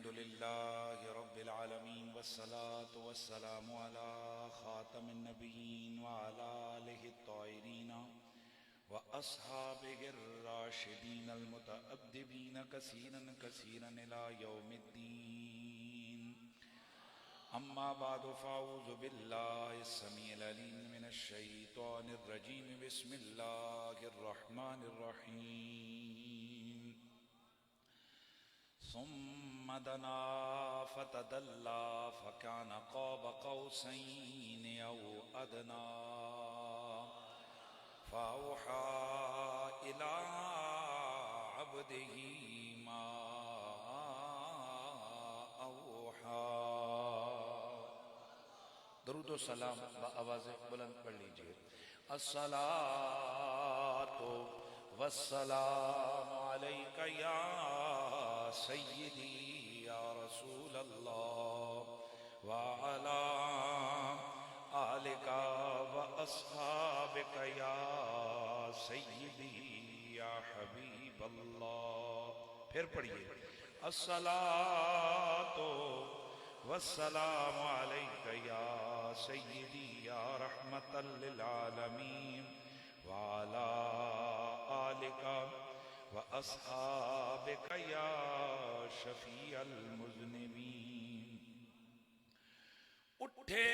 अल्हम्दुलिल्लाहि रब्बिल आलमीन वस्सलातु वस्सलामु अला खातमिन नबिय्यीन व अला आलिहि त्ताहिरीन व अस्हाबिहिर राशिदीन अल मुतअद्दिबीन कसीरन कसीरन इला यौमिद्दीन। अम्मा बादु फ़अऊज़ु बिल्लाहि अस्समीइल अलीम मिनश शैतानिर रजीम। बिस्मिल्लाहिर रहमानिर रहीम। सुम्मा दना फ़तदल्ला फ़कान क़ाब क़ौसैन औ अदना फ़अौहा इला अब्दिही मा औहा। दरूद व सलाम आवाज़ बुलंद पढ़ लीजिए। अस्सलातु वस्सलामु अलैका या सय्यदी या रसूल अल्लाह व अला आलिका व अस्हाबिका या सय्यदी या हबीब अल्लाह। फिर पढ़िए। अस्सलातु वस्सलामु अलैका या सय्यदी या रहमतल लिल आलमीन व अला आलिका व अस्हाबिका या शफीअल मुज़निबीन। उठे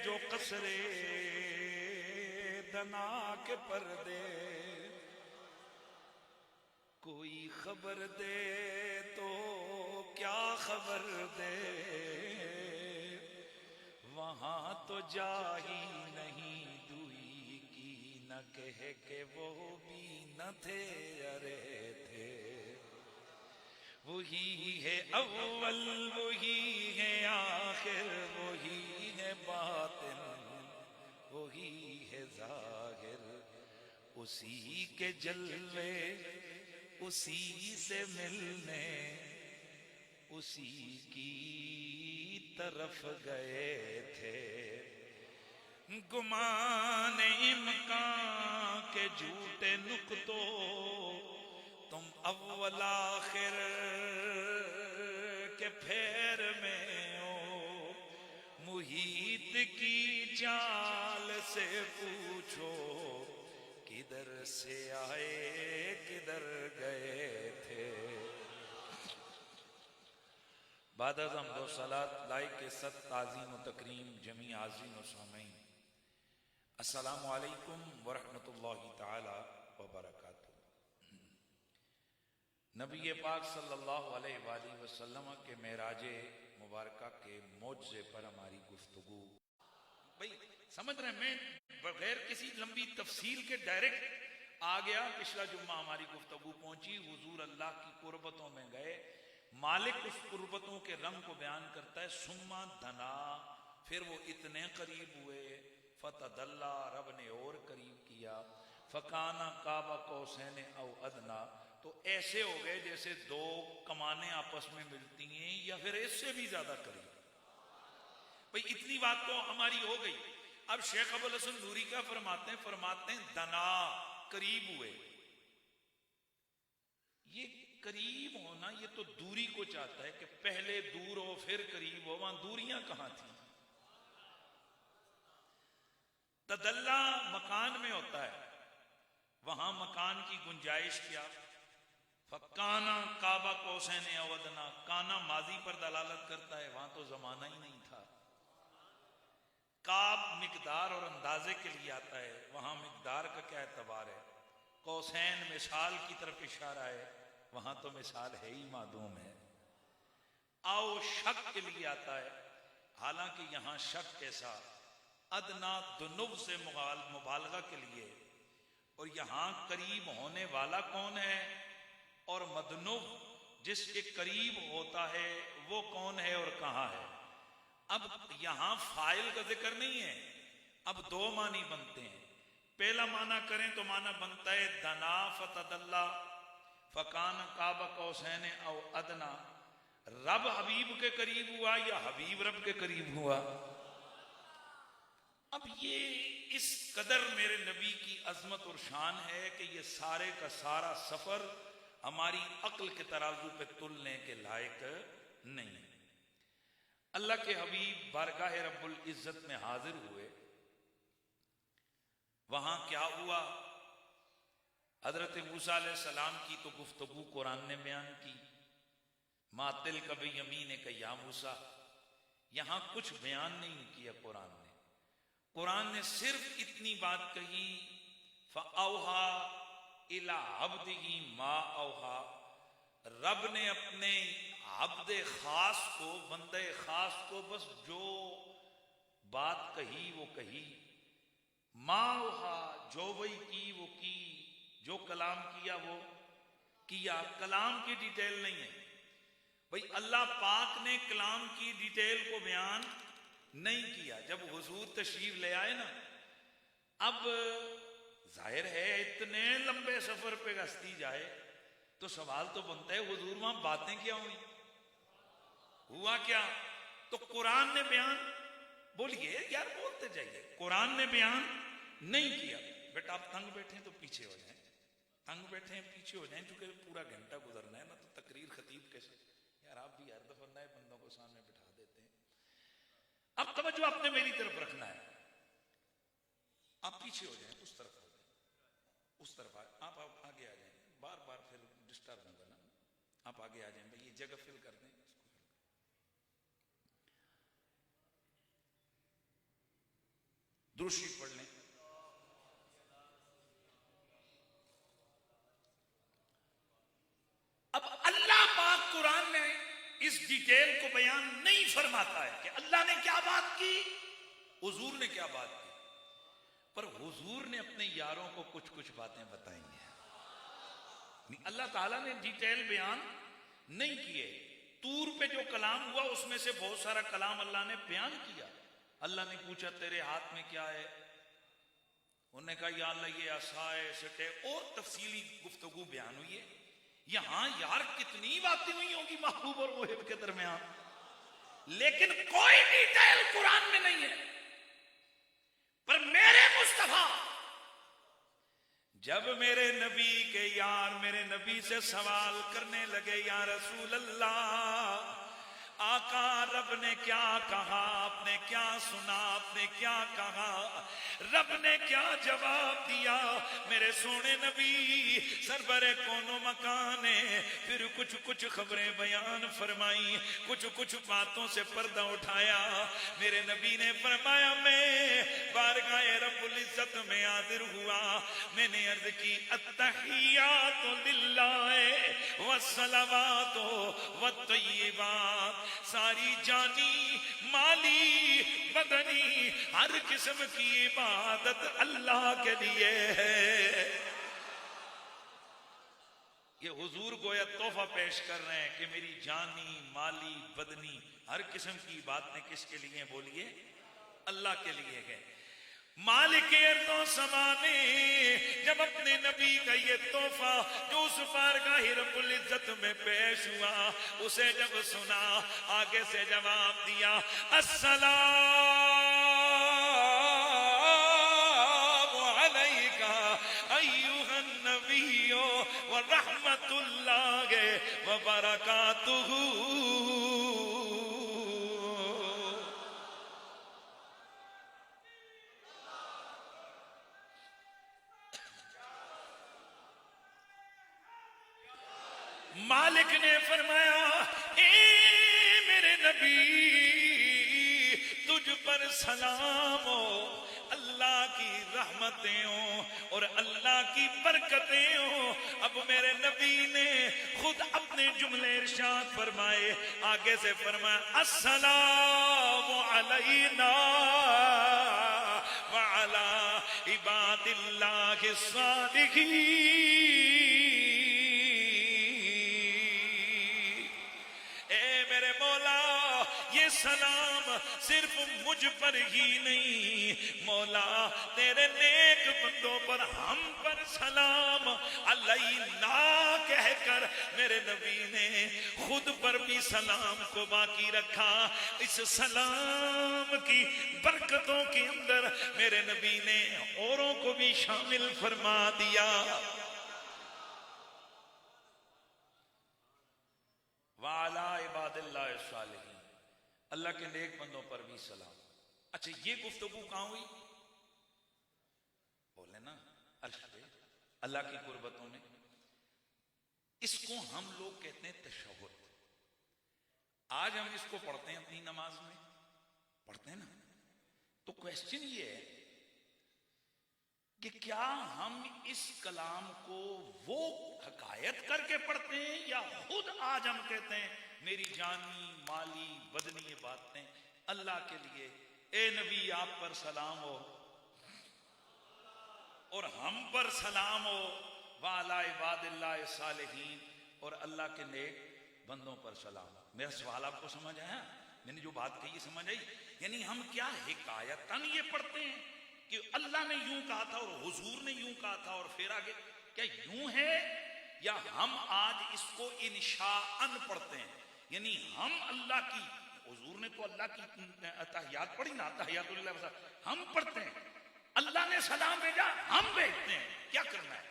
जो कसरे दना के पर्दे, कोई खबर दे तो क्या खबर दे, वहां तो जा ही नहीं दुई की, न कह के वो भी न थे अरे थे। वही है अव्वल वही है आखिर, वही है बातिन वही है जाहिर, उसी के जलवे उसी से मिलने उसी की तरफ गए थे। गुमान इम्कान के झूठे नुक्तों तुम अव्वल आखिर के फेर में हो। मुहीत की चाल से पूछो किधर से आए किधर गए थे। बाद अज़ हम्द व सलात लाइक के सत ताज़ीम व तकरीम जमी आज़ीन व सामीन, अस्सलामु अलैकुम व रहमतुल्लाहि तआला व बरकातुहू। नबी पाक सल्लल्लाहु अलैहि वसल्लम के मेराजे मुबारका के मौजज़े पर हमारी गुफ्तगू। भाई समझ रहे, मैं बगैर किसी लंबी तफसील के डायरेक्ट आ गया। पिछला जुम्मा हमारी गुफ्तगू पहुंची, हुजूर अल्लाह की कुर्बतों में गए। मालिक उस कुर्बतों के रंग को बयान करता है। सुम्मा धना, फिर वो इतने करीब हुए। फतदल्ला, रब ने और करीब किया। फकाना काबा कौसैन औ अदना, तो ऐसे हो गए जैसे दो कमाने आपस में मिलती हैं या फिर इससे भी ज्यादा करीब। भाई इतनी बात तो हमारी हो गई। अब शेख अबुल हसन नूरी का फरमाते हैं दना, करीब हुए। ये करीब होना ये तो दूरी को चाहता है कि पहले दूर हो फिर करीब हो। वहां दूरियां कहां थी। तदल्ला मकान में होता है, वहां मकान की गुंजाइश क्या। फकाना काबा कौसैन अवदना, काना माजी पर दलालत करता है, वहां तो जमाना ही नहीं था। काब मिकदार और अंदाजे के लिए आता है, वहां मिकदार का क्या एतबार है। कौसैन मिसाल की तरफ इशारा है, वहां तो मिसाल है ही मादूम है। आओ शक के लिए आता है, हालांकि यहां शक कैसा। अदना दुनुब से मुबालगा के लिए, और यहां करीब होने वाला कौन है और मदनुब जिसके करीब होता है वो कौन है और कहां है। अब यहां फाइल का जिक्र नहीं है। अब दो मानी बनते हैं। पहला माना करें तो माना बनता है दना फतदल्ला फकान काबा कौसैन औ अदना, रब हबीब के करीब हुआ या हबीब रब के करीब हुआ। अब ये इस कदर मेरे नबी की अजमत और शान है कि ये सारे का सारा सफर हमारी अक्ल के तराजू पे तुलने के लायक नहीं। अल्लाह के हबीब बारगाह रब्बुल इज्जत में हाजिर हुए। वहां क्या हुआ? हजरत मूसा अलैहिस्सलाम की तो गुफ्तगू कुरान ने बयान की, मातिल कभी यमीन कया मूसा, यहां कुछ बयान नहीं किया कुरान ने। कुरान ने सिर्फ इतनी बात कही, फ़अौहा इला अब्दिही मा औहा, रब ने अपने अब्दे खास को, बंदे खास को बस जो बात कही वो कही। मा औहा, जो वही की वो की, जो कलाम किया वो किया। कलाम की डिटेल नहीं है भाई, अल्लाह पाक ने कलाम की डिटेल को बयान नहीं किया। जब हुजूर तशरीफ ले आए ना, अब जाहिर है इतने लंबे सफर पे गश्ती जाए तो सवाल तो बनता है हुजूर वहां बातें क्या हुई, हुआ क्या? तो कुरान ने बयान, बोलिए यार बोलते जाइए, कुरान ने बयान नहीं किया। बेटा आप तंग बैठे तो पीछे हो जाएं, तंग बैठे हैं पीछे हो जाएं, क्योंकि पूरा घंटा गुजरना है ना, तो तकरीर खतीब कैसे यार, आप भी हर दफा नए बंदों को सामने बिठा देते हैं। अब तवज्जो आपने मेरी तरफ रखना है, आप पीछे हो जाएं, उस तरफ हो जाएं, उस तरफ आप आगे आ जाएं, बार बार फिर डिस्टर्ब होगा ना, आप आगे आ जाएं भाई, ये जगह फिल कर दें। दुरूद पढ़ लें। अब अल्लाह पाक कुरान में इस डिटेल को बयान नहीं फरमाता है कि अल्लाह ने क्या बात की, हुजूर ने क्या बात की, पर हुजूर ने अपने यारों को कुछ कुछ बातें बताई हैं। अल्लाह ताला ने डिटेल बयान नहीं किए। तूर पे जो कलाम हुआ उसमें से बहुत सारा कलाम अल्लाह ने बयान किया। अल्लाह ने पूछा तेरे हाथ में क्या है, उन्होंने कहा या अल्लाह ये आसाए सटे, और तफसीली गुफ्तगू बयान हुई है। यहां यार कितनी बातें हुई होगी महबूब और मुहिब के दरमियान, लेकिन कोई डिटेल कुरान में नहीं है। पर मेरे मुस्तफा, जब मेरे नबी के यार मेरे नबी से सवाल करने लगे, या रसूल अल्लाह, आका रब ने क्या कहा, आपने क्या सुना, आपने क्या कहा, रब ने क्या जवाब दिया। मेरे सोने नबी सरबरे कोनो मकाने फिर कुछ कुछ खबरें बयान फरमाई, कुछ कुछ बातों से पर्दा उठाया। मेरे नबी ने फरमाया मैं बारगाह रब्बुल इज्जत में हाजिर हुआ, मैंने अर्ज की अत्तहियातु लिल्लाह वस्सलावातु वत्तय्यिबात, सारी जानी माली बदनी हर किस्म की इबादत अल्लाह के लिए है। ये हुजूर गोया तोहफा पेश कर रहे हैं कि मेरी जानी माली बदनी हर किस्म की बातें किसके लिए, बोलिए अल्लाह के लिए है। मालिक अर्दो समाने जब अपने नबी का ये तोहफा जो उस बारगाह रब्बुल इज्जत में पेश हुआ, उसे जब सुना, आगे से जवाब दिया अस्सलामु अलैका अय्युहन नबिय्यो व रहमतुल्लाहि व बरकातुहू। मालिक ने फरमाया ए मेरे नबी, तुझ पर सलाम हो, अल्लाह की रहमतें हो और अल्लाह की बरकतें हो। अब मेरे नबी ने खुद अपने जुमले इरशाद फरमाए, आगे से फरमाया अस्सलामु अलैना व अला इबादिल्लाहि सालिहीन। ये सलाम सिर्फ मुझ पर ही नहीं, मौला तेरे नेक बंदों पर, हम पर सलाम अलैना कहकर मेरे नबी ने खुद पर भी सलाम को बाकी रखा। इस सलाम की बरकतों के अंदर मेरे नबी ने औरों को भी शामिल फरमा दिया। वाला इबाद इबादिल्लाह सालिहीन, अल्लाह के नेक बंदों पर भी सलाम। अच्छा, ये गुफ्तगू कहां हुई? बोले ना अर्श पे, अल्लाह की कुर्बतों में। इसको हम लोग कहते हैं तशहुद। आज हम इसको पढ़ते हैं अपनी नमाज में, पढ़ते हैं ना। तो क्वेश्चन ये है कि क्या हम इस कलाम को वो हकायत करके पढ़ते हैं या खुद आज हम कहते हैं मेरी जानी माली बदनी बातें अल्लाह के लिए, ए नबी आप पर सलाम हो और हम पर सलाम हो, वाला इबादिल्लाह सालिहीन, और अल्लाह के नेक बंदों पर सलाम। मेरा सवाल आपको समझ आया? मैंने जो बात कही समझ आई? यानी हम क्या हिकायतन ये पढ़ते हैं कि अल्लाह ने यूं कहा था और हुजूर ने यूं कहा था और फिर आगे क्या यूं है, या हम आज इसको इंशाअन पढ़ते हैं? यानी हम अल्लाह की, हुजूर ने तो अल्लाह की तहियात पढ़ी ना, तहियातुल्लाह हम पढ़ते हैं, अल्लाह ने सलाम भेजा हम भेजते हैं, क्या करना है?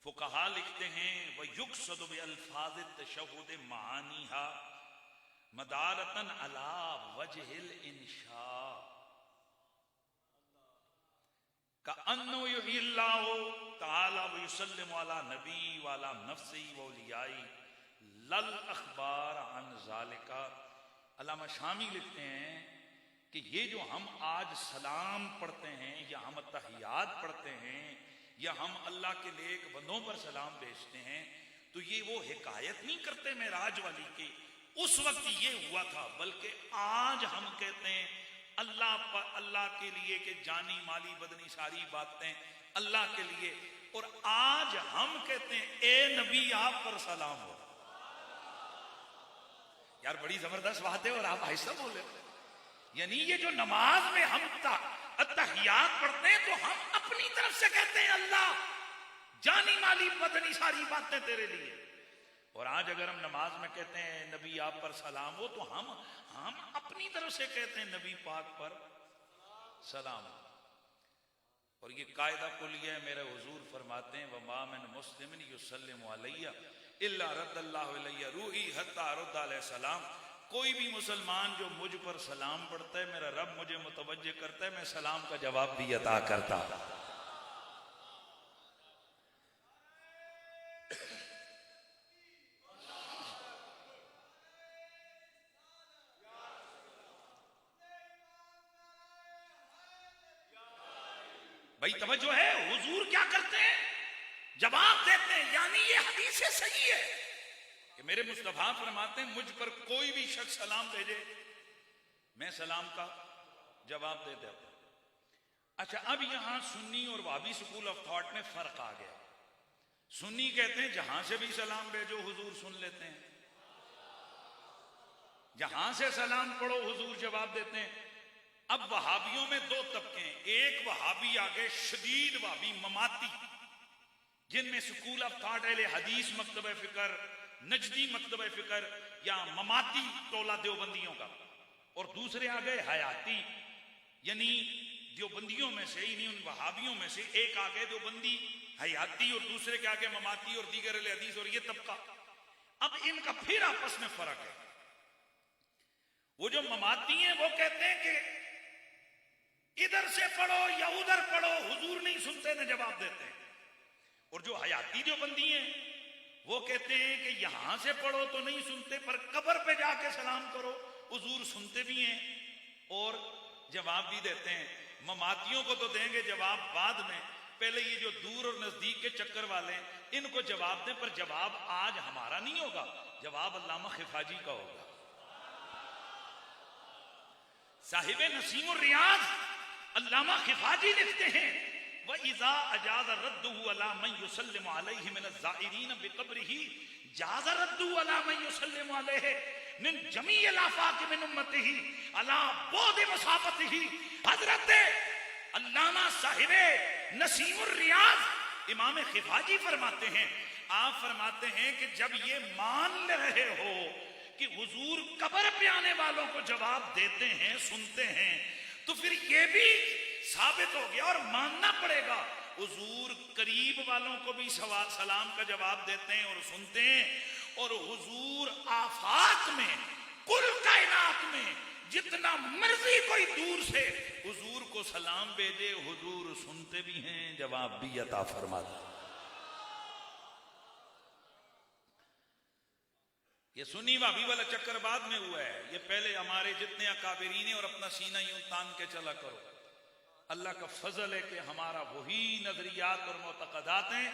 फुकहा लिखते हैं व युक़सदु बिअल्फाज़ तशहुद मानीहा मदारतन अला वजहिल इंशा का अन्नु युहिल्लाहु तआला व युसल्लिमु अला नबी व अला नफ्सी व औलियाई लल अखबार अन ज़ालिका। अल्लामा शामी लिखते हैं कि ये जो हम आज सलाम पढ़ते हैं या हम तहियात पढ़ते हैं या हम अल्लाह के नेक बंदों पर सलाम भेजते हैं, तो ये वो हिकायत नहीं करते मेराज वाली की उस वक्त ये हुआ था, बल्कि आज हम कहते हैं अल्लाह पर, अल्लाह के लिए कि जानी माली बदनी सारी बातें अल्लाह के लिए, और आज हम कहते हैं ए नबी आप पर सलाम हो। यार बड़ी जबरदस्त बात है और आप ऐसा बोले। यानी ये जो नमाज में हम तहियात पढ़ते हैं तो हम अपनी तरफ से कहते हैं अल्लाह जानी माली बदनी सारी बातें तेरे लिए, और आज अगर हम नमाज में कहते हैं नबी आप पर सलाम हो तो हम अपनी तरफ से कहते हैं नबी पाक पर सलाम। और ये कायदा कुलिया मेरे हुजूर फरमाते हैं वमा मिन मुस्लिमिन युसल्लिमु अलैया इल्ला रद्दल्लाहु अलैया रूही हत्ता रुद्द अलैहि सलाम। कोई भी मुसलमान जो मुझ पर सलाम पढ़ता है मेरा रब मुझे मुतवज्जे करता है, मैं सलाम का जवाब भी अता करता। भाई तवज्जो है, हुजूर क्या करते हैं? जवाब देते हैं। यानी ये हदीस से सही है कि मेरे मुस्तफा फरमाते हैं मुझ पर कोई भी शख्स सलाम भेजे मैं सलाम का जवाब दे देता। अच्छा, अब यहां सुन्नी और वाबी स्कूल ऑफ थॉट में फर्क आ गया। सुन्नी कहते हैं जहां से भी सलाम भेजो हुजूर सुन लेते हैं, जहां से सलाम पढ़ो हुजूर जवाब देते हैं। अब वहाबियों में दो तबके हैं, एक वहाबी आगे शदीद वहाबी ममाती, जिनमें स्कूल ऑफ थॉट अहले हदीस मकतब फिक्र, नजदी मकतब फिक्र या ममाती टोला देवबंदियों का, और दूसरे आ गए हयाती, यानी देवबंदियों में से, इन्हीं उन वहाबियों में से एक आ गए देवबंदी हयाती और दूसरे के आगे ममाती और दीगर अहले हदीस, और ये तबका। अब इनका फिर आपस में फर्क है। वो जो ममाती हैं वो कहते हैं कि इधर से पढ़ो या उधर पढ़ो हुजूर नहीं सुनते न जवाब देते हैं, और जो हयाती जो बंदी हैं वो कहते हैं कि यहां से पढ़ो तो नहीं सुनते पर कब्र पे जाके सलाम करो हुजूर सुनते भी हैं और जवाब भी देते हैं। ममातियों को तो देंगे जवाब बाद में, पहले ये जो दूर और नजदीक के चक्कर वाले हैं इनको जवाब दें, पर जवाब आज हमारा नहीं होगा, जवाब अल्लामा खिफाजी का होगा। साहिब नसीमुर रियाज अल्लामा खिफाजी लिखते हैं व इज़ा अजाज़ रद्दुहु अला मन युसल्लिमु अलैहि मिन ज़ाइरीन बिक़ब्रिही जाज़ रद्दुहु अला मन युसल्लिमु अलैहि मिन जमीइल आफ़ाक़ मिन उम्मतिही अला बुअद मसाफ़तिही। हज़रत अल्लामा साहिब नसीमुर रियाज इमाम खिफाजी फरमाते हैं, आप फरमाते हैं कि जब ये मान रहे हो कि हुजूर कब्र पे आने वालों को जवाब देते हैं सुनते हैं, तो फिर ये भी साबित हो गया और मानना पड़ेगा हुजूर करीब वालों को भी सलाम का जवाब देते हैं और सुनते हैं, और हुजूर आफाक में, कुल कायनात में जितना मर्जी कोई दूर से हुजूर को सलाम भेजे, हुजूर सुनते भी हैं, जवाब भी अता फरमाते। ये सुन्नी वहाबी वाला चक्कर बाद में हुआ है, ये पहले हमारे जितने अकाबरीन है और अपना सीना यूं तान के चला करो। अल्लाह का फजल है कि हमारा वही नजरियात और मोतकदात हैं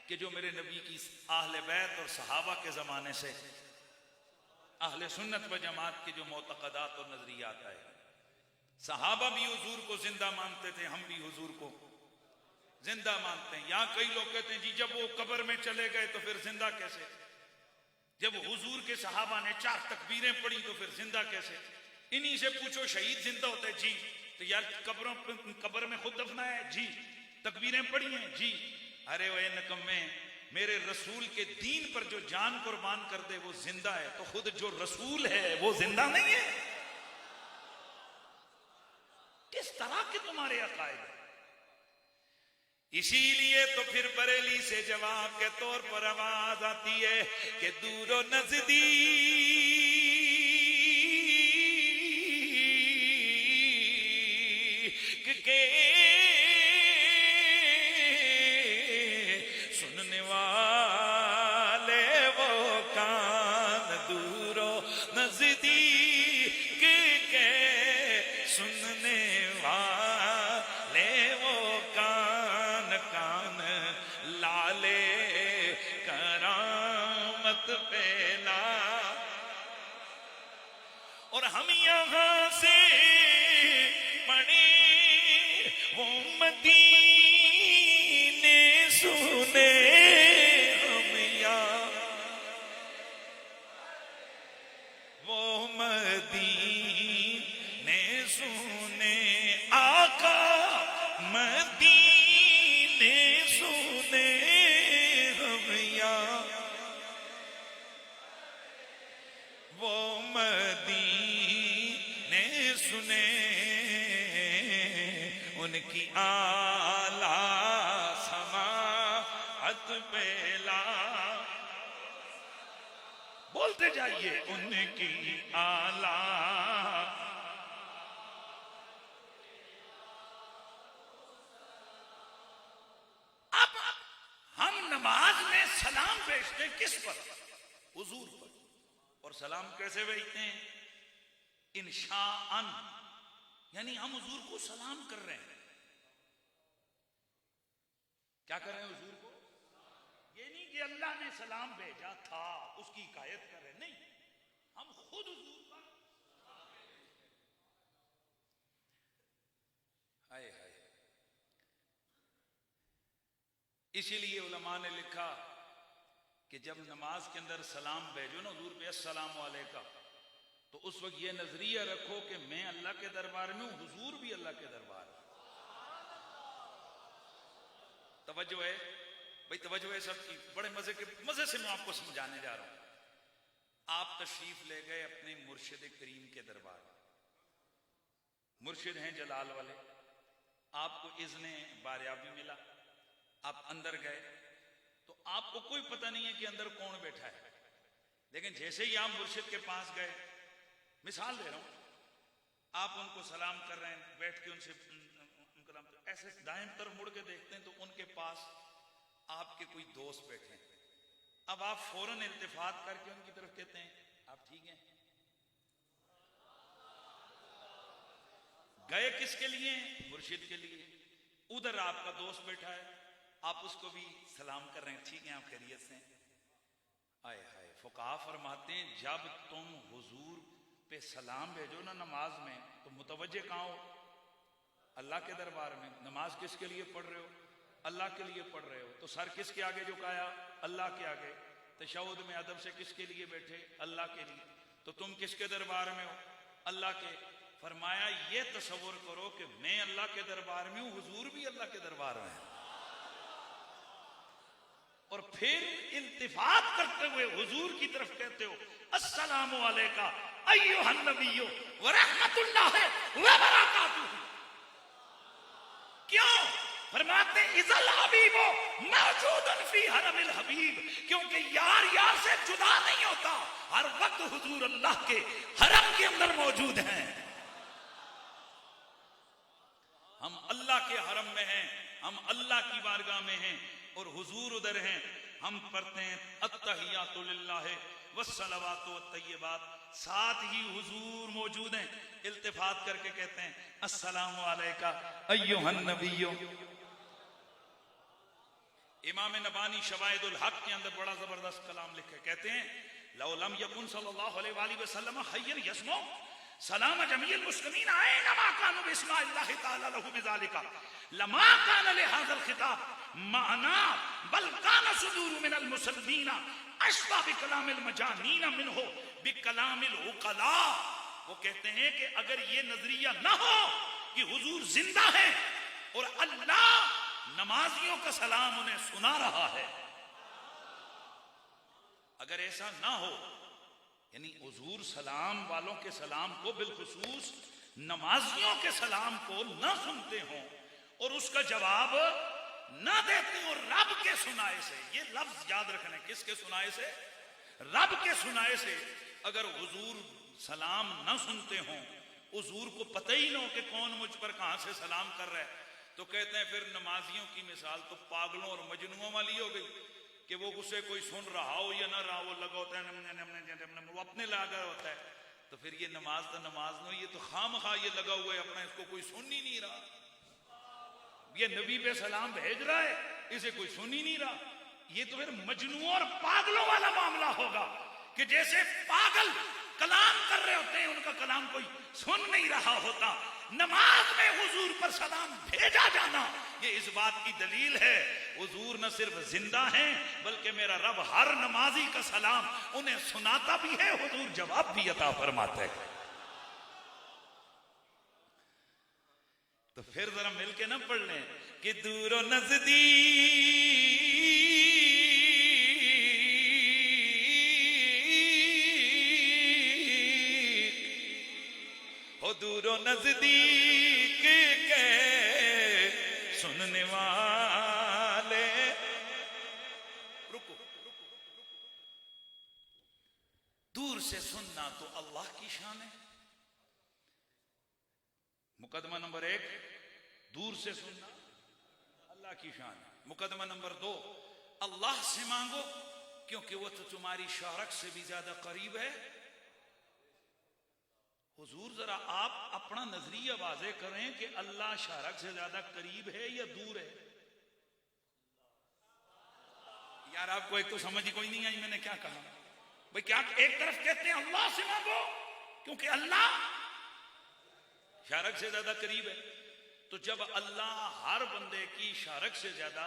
कि जो मेरे नबी की अहले बैत और सहाबा के जमाने से अहले सुन्नत व जमात के जो मोतकदात और नजरियात आए। सहाबा भी हुजूर को जिंदा मानते थे, हम भी हुजूर को जिंदा मानते हैं। यहाँ कई लोग कहते हैं जी जब वो कब्र में चले गए तो फिर जिंदा कैसे? जब हुजूर के सहाबा ने 4 तकबीरें पढ़ी तो फिर जिंदा कैसे? इन्हीं से पूछो शहीद जिंदा होते जी, तो यार कब्र में खुद दफना है जी, तकबीरें पढ़ी हैं जी। अरे वो नकम्मे, मेरे रसूल के दीन पर जो जान कुर्बान कर दे वो जिंदा है, तो खुद जो रसूल है वो जिंदा नहीं है? किस तरह के तुम्हारे अकायद है? इसीलिए तो फिर बरेली से जवाब के तौर पर आवाज आती है कि दूरो नजदीक के सुनने वाले वो कान, दूरो नजदीक के सुनने वाले वो कान, कान लाले करामत पेला। और हम यहां से पढ़े वो मदीने सुने, हम यहाँ वो मदीने सुने, आका मदीने सुने, हम यहाँ वो मदीने सुने, उनकी आला समाअत पेला। बोलते जाइए उनकी आला। अब हम नमाज में सलाम भेजते हैं किस पर? हुजूर पर। और सलाम कैसे भेजते हैं? इंशाअन, यानी हम हुजूर को सलाम कर रहे हैं। क्या कर रहे हैं हुजूर को? ये नहीं कि अल्लाह ने सलाम भेजा था उसकी हिकायत कर रहे हैं, नहीं, हम खुद हुजूर पर। हाय हाय। इसीलिए उलमा ने लिखा कि जब नमाज के अंदर सलाम भेजो ना हुजूर पे, अस्सलामु अलैका, तो उस वक्त ये नजरिया रखो कि मैं अल्लाह के दरबार में हूं, हुजूर भी अल्लाह के दरबार में। तवज्जो है भाई, तवज्जो है सबकी। बड़े मजे से मैं आपको समझाने जा रहा हूं। आप तशरीफ ले गए अपने मुर्शिद करीम के दरबार। मुर्शिद हैं जलाल वाले, आपको इज़्ने बारियाबी मिला, आप अंदर गए तो आपको कोई पता नहीं है कि अंदर कौन बैठा है। लेकिन जैसे ही आप मुर्शिद के पास गए, मिसाल दे रहा हूं, आप उनको सलाम कर रहे हैं, बैठ के उनसे ऐसे दाएं तरफ मुड़ के देखते हैं तो उनके पास आपके कोई दोस्त बैठे हैं। अब आप फौरन इल्तिफात करके उनकी तरफ कहते हैं आप ठीक हैं? गए किसके लिए? मुर्शिद के लिए। उधर आपका दोस्त बैठा है, आप उसको भी सलाम कर रहे हैं, ठीक है आप खैरियत से? आए हाय, फुकाहा फरमाते हैं जब तुम हुजूर पे सलाम भेजो ना नमाज में, तो मुतवज्जे कहाँ हो? अल्लाह के दरबार में। नमाज किसके लिए पढ़ रहे हो? अल्लाह के लिए पढ़ रहे हो। तो सर किसके आगे झुकाया? अल्लाह के आगे। तशहुद में अदब से किसके लिए बैठे? अल्लाह के लिए। तो तुम किसके दरबार में हो? अल्लाह के। फरमाया ये तसव्वुर करो कि मैं अल्लाह के दरबार में हूं, हुजूर भी अल्लाह के दरबार में है। और फिर इल्तिफात करते हुए हुजूर की तरफ कहते हो अस्सलामु अलैका अय्युहन नबिय्यु व रहमतुल्लाहि व बरकातुहू। क्यों? फरमाते इज़ल हबीबो मौजूदन फी हरमिल हबीब, क्योंकि यार यार से जुदा नहीं होता, हर वक्त हुजूर अल्लाह के हरम के अंदर मौजूद हैं। हम अल्लाह के हरम में हैं, हम अल्लाह की बारगाह में हैं और हुजूर उधर हैं। हम पढ़ते हैं अत्तहियातु लिल्लाह वस्सलावातु वत्तय्यिबात, साथ ही हुजूर मौजूद हैं। इल्तिफात करके कहते हैं अस्सलामु अलैका अय्युहन नबिय्यु। इमाम नबानी शवाहिदुल हक के अंदर बड़ा जबरदस्त कलाम लिखे, कहते हैं लौ लम यकुन सल्लल्लाहु अलैहि वसल्लम हय्यन यस्मउ सलाम जमील मुस्लिमीन आएना मा कानु बिस्मिल्लाह तआला लहु बिज़ालिका लमा कान लिहाज़ल खिताब माना बल कान सुदूर मिनल मुसल्लीना अशबा बिकलामिल मजानीन मिनहु बिकलामिल उकला। वो कहते हैं कि अगर ये नजरिया ना हो कि हुजूर जिंदा है और अल्लाह नमाजियों का सलाम उन्हें सुना रहा है, अगर ऐसा ना हो, यानी हुजूर सलाम वालों के सलाम को बिलखुसूस नमाजियों के सलाम को ना सुनते हो और उसका जवाब ना देते हो रब के सुनाए से, ये लफ्ज याद रखना, किसके सुनाए से? रब के सुनाए से। अगर हुजूर सलाम ना सुनते हो, हुजूर को पता ही ना हो कि कौन मुझ पर कहां से सलाम कर रहा है, तो कहते हैं फिर नमाजियों की मिसाल तो पागलों और मजनुओं वाली हो गई कि वो उसे कोई सुन रहा हो या ना रहा, वो लगा होता है, वो अपने लगा होता है। तो फिर ये नमाज तो नमाज नहीं, ये तो खामखा ये लगा हुआ है अपना, इसको कोई सुन ही नहीं रहा। ये नबी पे सलाम भेज रहा है, इसे कोई सुन ही नहीं रहा। ये तो फिर मजनुओं और पागलों वाला मामला होगा कि जैसे पागल कलाम कर रहे होते हैं, उनका कलाम कोई सुन नहीं रहा होता। नमाज में हुजूर पर सलाम भेजा जाना ये इस बात की दलील है हुजूर न सिर्फ जिंदा हैं बल्कि मेरा रब हर नमाजी का सलाम उन्हें सुनाता भी है, हुजूर जवाब भी अता फरमाते हैं। तो फिर जरा मिलके ना पढ़ लें कि दूरो नजदीक हो, दूरो नजदीक के सुनने वाले। रुको, दूर से सुनना तो अल्लाह की शान है, मुकदमा नंबर 1 दूर से सुनना अल्लाह की शान है। मुकदमा नंबर 2 अल्लाह से मांगो क्योंकि वो तो तुम्हारी शारक से भी ज्यादा करीब है। हुजूर जरा आप अपना नजरिया वाज़े करें कि अल्लाह शारक से ज्यादा करीब है या दूर है? यार आपको एक तो समझ ही कोई नहीं आई मैंने क्या कहा भाई। क्या एक तरफ कहते हैं अल्लाह से मांगो क्योंकि अल्लाह शारक से ज्यादा करीब है, तो जब अल्लाह हर बंदे की शारक से ज्यादा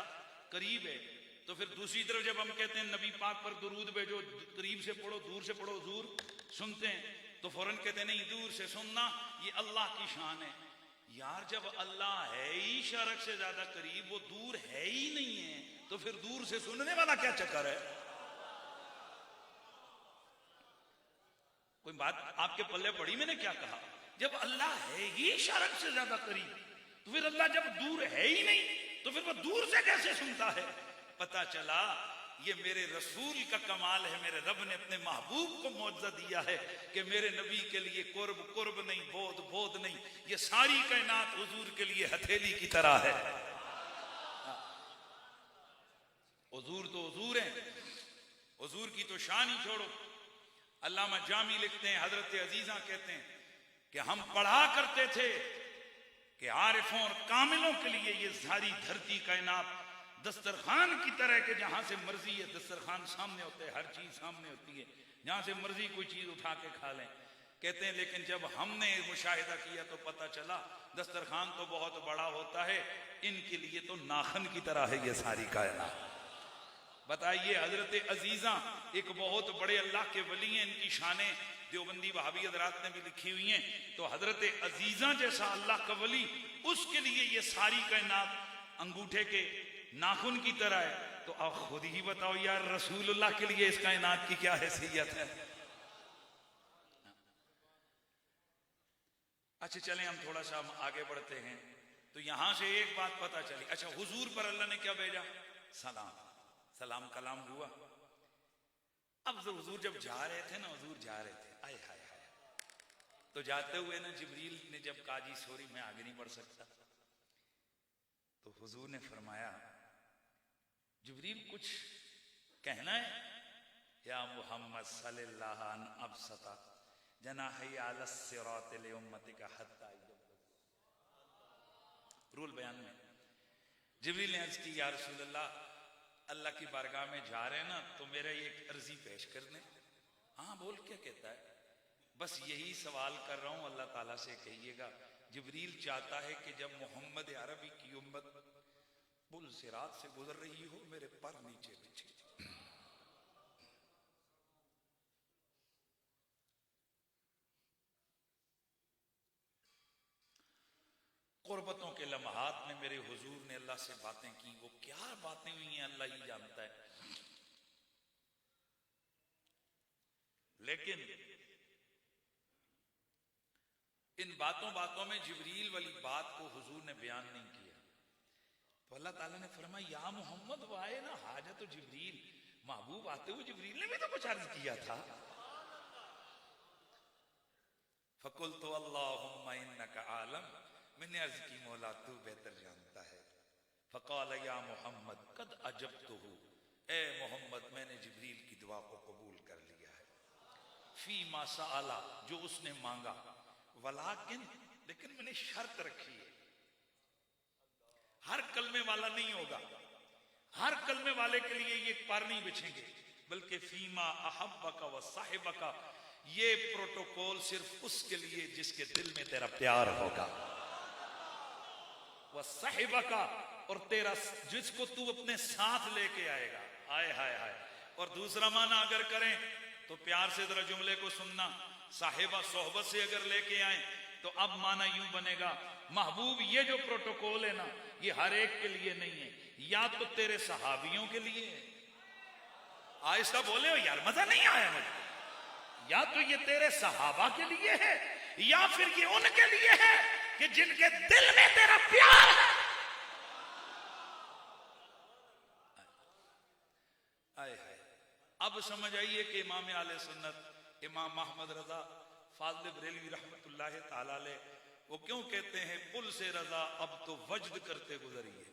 करीब है तो फिर दूसरी तरफ जब हम कहते हैं नबी पाक पर दुरूद भेजो, करीब से पढ़ो दूर से पढ़ो, हुजूर सुनते हैं, तो फौरन कहते नहीं दूर से सुनना ये अल्लाह की शान है। यार जब अल्लाह है ही शारक से ज्यादा करीब, वो दूर है ही नहीं है, तो फिर दूर से सुनने वाला क्या चक्कर है? कोई बात आपके पल्ले पड़ी? मैंने क्या कहा? जब अल्लाह है ही शारक से ज्यादा करीब, तो फिर अल्लाह जब दूर है ही नहीं तो फिर वो दूर से कैसे सुनता है? पता चला ये मेरे रसूल का कमाल है, मेरे रब ने अपने महबूब को मौजज़ा दिया है कि मेरे नबी के लिए कुर्ब कुर्ब नहीं, बोध बोध नहीं, ये सारी कायनात हुजूर के लिए हथेली की तरह है। हुजूर तो हुजूर है, हुजूर की तो शान ही छोड़ो। अल्लामा जामी लिखते हैं, हजरत अजीजा कहते हैं कि हम पढ़ा करते थे कि आरिफों और कामिलों के लिए ये सारी धरती कायनात दस्तरखान की तरह के जहां से मर्जी है दस्तरखान सामने होते हैं, हर चीज सामने होती है, जहां से मर्जी कोई चीज उठा के खा लें। कहते हैं लेकिन जब हमने मुशाहिदा किया तो पता चला दस्तरखान तो बहुत बड़ा होता है, इनके लिए तो नाखन की तरह है ये सारी कायनात। बताइए हजरत अजीजा एक बहुत बड़े अल्लाह के वली हैं, इनकी शानें देवबंदी वहाबी हजरात ने भी लिखी हुई हैं। तो हजरत अजीजा जैसा अल्लाह का वली, उसके लिए ये सारी कायनात अंगूठे के नाखून की तरह है। तो आप खुद ही बताओ यार रसूलुल्लाह के लिए इस कायनात की क्या हैसियत है? अच्छा चलें हम थोड़ा सा आगे बढ़ते हैं। तो यहां से एक बात पता चली, अच्छा हुजूर पर अल्लाह ने क्या भेजा? सलाम। सलाम कलाम हुआ। अब हुजूर जब जा रहे थे ना, हुजूर जा रहे थे, आय हाय हाय, तो जाते हुए ना जिब्रील ने जब कहा जी सॉरी मैं आगे नहीं बढ़ सकता, तो हुजूर ने फरमाया जिब्रील कुछ कहना है? या मोहम्मद सल्लल्लाहु अलैहि वसल्लम जनाही अला सिरात li उम्मतिका हत्ता, रूल बयान में जिब्रील ने अर्ज की या रसूल अल्लाह, अल्लाह की बारगाह में जा रहे हैं ना, तो मेरा एक अर्जी पेश कर दें। हाँ बोल, क्या कहता है? बस यही सवाल कर रहा हूं, अल्लाह ताला से कहिएगा जिब्रील चाहता है कि जब मोहम्मद अरबी की उम्मत पुल सिरात से गुजर रही हो, मेरे पर नीचे बिछे। कुर्बतों के लम्हात में मेरे हुजूर ने अल्लाह से बातें की, वो क्या बातें हुई हैं अल्लाह ही जानता है। लेकिन इन बातों बातों में जिब्रील वाली बात को हुजूर ने बयान नहीं किया, तो अल्लाह ताला ने फरमाया या मोहम्मद वो आए ना हाजत जिब्रील, महबूब आते हुए जिब्रील ने भी तो कुछ अर्ज किया था। फकुल तो अल्लाहुम्मा इन्नका आलम, मैंने अर्ज की मौला तू बेहतर जानता है। फ़क़ाल या मोहम्मद कद अजबतुहु, ए मोहम्मद मैंने जिब्रील की दुआ को कबूल कर लिया है। फी मा सअला, जो उसने मांगा, वलाकिन, लेकिन मैंने शर्त रखी है, हर कलमे वाला नहीं होगा, हर कलमे वाले के लिए ये पार नहीं बिछेंगे, बल्कि फीमा अहब्बका व साहिबका, ये प्रोटोकॉल सिर्फ उसके लिए जिसके दिल में तेरा प्यार होगा, वह साहिबका, और तेरा जिसको तू अपने साथ लेके आएगा। आए हाय हाय। और दूसरा माना अगर करें तो प्यार से जरा जुमले को सुनना, साहिबा सोहबत से अगर लेके आए तो अब माना यूं बनेगा, महबूब ये जो प्रोटोकॉल है ना, ये हर एक के लिए नहीं है, या तो तेरे सहाबियों के लिए है, आहिस्ता बोले हो यार मजा नहीं आया मुझे, या तो ये तेरे सहाबा के लिए है, या फिर ये उनके लिए है कि जिनके दिल में तेरा प्यार है। आए हाय। अब समझ आइए कि इमाम आले सुन्नत इमाम अहमद रजा फाज़िल बरेलवी रहमतुल्लाह ताला अलैह वो क्यों कहते हैं पुल से रजा अब तो वज्द करते गुजरिए,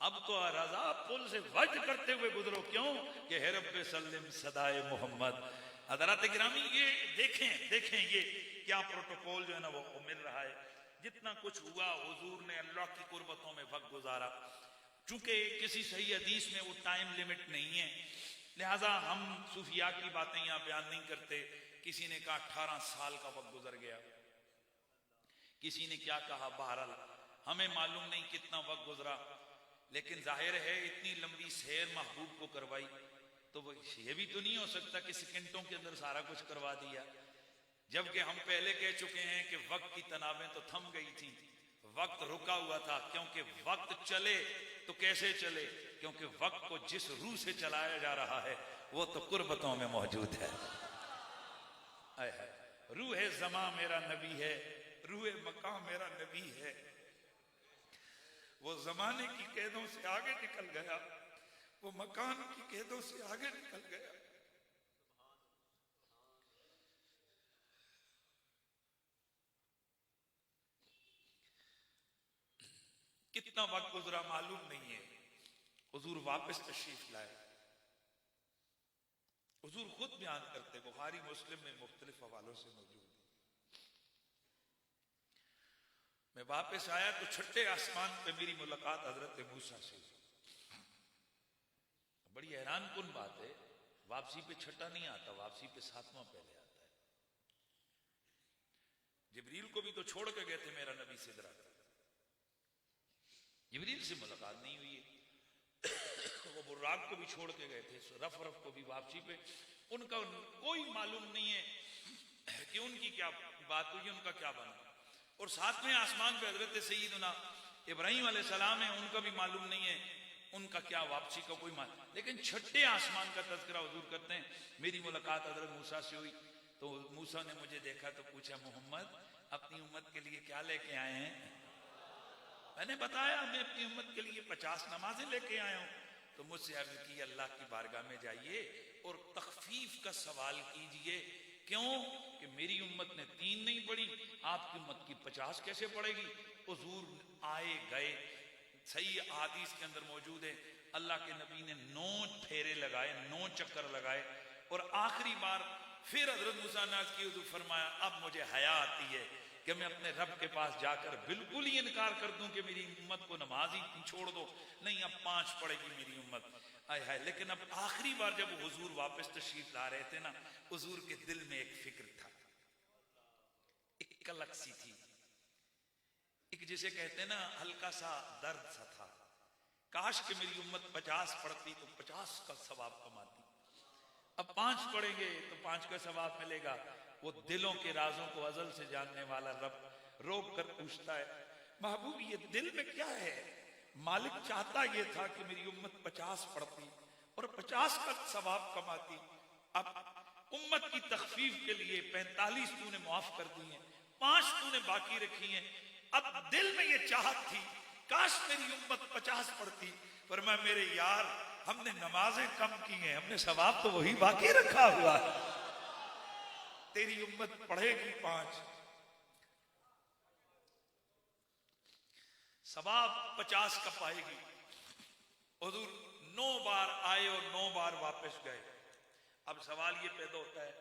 अब तो रजा पुल से वज्द करते हुए गुजरो, क्यों कि है रब्बे सल्लिम सदाए मोहम्मद। हज़रात गिरामी ये देखें देखें ये क्या प्रोटोकॉल जो है ना वो मिल रहा है। जितना कुछ हुआ हुजूर ने अल्लाह की कुर्बतों में वक्त गुजारा, चूंकि किसी सही हदीस में वो टाइम लिमिट नहीं है, लिहाजा हम सूफिया की बातें यहाँ बयान नहीं करते। किसी ने कहा 18 साल का वक्त गुजर गया, किसी ने क्या कहा, बहरहाल हमें मालूम नहीं कितना वक्त गुजरा, लेकिन जाहिर है इतनी लंबी सैर महबूब को करवाई तो वो ये भी तो नहीं हो सकता कि सेकंडों के अंदर सारा कुछ करवा दिया, जबकि हम पहले कह चुके हैं कि वक्त की तनाबें तो थम गई थी, वक्त रुका हुआ था। क्योंकि वक्त चले तो कैसे चले, क्योंकि वक्त को जिस रूह से चलाया जा रहा है वो तो कुर्बतों में मौजूद है। रूह ज़मा मेरा नबी है, रूह मकाम मेरा नबी है, वो जमाने की कैदों से आगे निकल गया, वो मकान की कैदों से आगे निकल गया। कितना वक्त गुजरा मालूम नहीं है। हुजूर वापस तशरीफ लाए, हुजूर खुद बयान करते, बुखारी मुस्लिम में मुख्तलिफ हवालों से मौजूद। मैं वापस आया तो छठे आसमान पे मेरी मुलाकात हजरत मूसा से। बड़ी हैरान कुन बात है, वापसी पे छठा नहीं आता, वापसी पे सातवां पहले आता है। जिब्रील को भी तो छोड़ के गए थे मेरा नबी सिदरा, जिब्रील से मुलाकात नहीं हुई है। वो बुर्राक को भी छोड़ के गए थे, रफ रफ को भी वापसी पे उनका कोई मालूम नहीं है कि उनकी क्या बात हुई, उनका क्या बना। और सातवें आसमान पे हजरत सईदना इब्राहीम अलैहिस्सलाम है, उनका भी मालूम नहीं है उनका क्या वापसी का कोई मान। लेकिन छठे आसमान का तज़किरा हुजूर करते हैं, मेरी मुलाकात हजरत मूसा से हुई तो मूसा ने मुझे देखा तो पूछा मोहम्मद अपनी उम्मत के लिए क्या लेके आए हैं। मैंने बताया मैं अपनी उम्मत के लिए 50 नमाजें लेके आया हूं। तो मुझसे अर्ज की अल्लाह की बारगाह में जाइए और तखफीफ का सवाल कीजिए। क्यों कि मेरी उम्मत ने 3 नहीं पढ़ी, आपकी उम्मत की 50 कैसे पड़ेगी? हुजूर आए गए, सही हदीस के अंदर मौजूद है, अल्लाह के नबी ने 9 फेरे लगाए, 9 चक्कर लगाए और आखिरी बार फिर हजरत मूसा ने अर्ज की, हुजूर फरमाया अब मुझे हया आती है कि मैं अपने रब के पास जाकर बिल्कुल ही इनकार कर दूं कि मेरी उम्मत को नमाज ही छोड़ दो, नहीं अब 5 पढ़ेगी मेरी उम्मत। आय हाय, लेकिन अब आखिरी बार जब हुजूर वापस तशरीफ ला रहे थे ना, हुजूर के दिल में एक फिक्र था, एक कलक सी थी, एक जिसे कहते हैं ना हल्का सा दर्द सा था। काश कि मेरी उम्मत 50 पढ़ती तो 50 का सवाब कमाती, अब 5 पढ़ेंगे तो 5 का सवाब मिलेगा। वो दिलों के राजों को अजल से जानने वाला रब रोक कर पूछता है, महबूब ये दिल में क्या है? मालिक चाहता ये था कि मेरी उम्मत 50 पढ़ती और 50 का सवाब कमाती। अब उम्मत की तखफीफ के लिए 45 तूने माफ कर दी हैं, 5 तूने बाकी रखी हैं। अब दिल में ये चाहत थी काश मेरी उम्मत 50 पढ़ती, पर मैं मेरे यार हमने नमाजें कम की हैं, हमने सवाब तो वही बाकी रखा हुआ है, तेरी उम्मत पढ़ेगी 5, सवाब 50 का पाएगी। हुजूर 9 बार आए और 9 बार वापस गए। अब सवाल ये पैदा होता है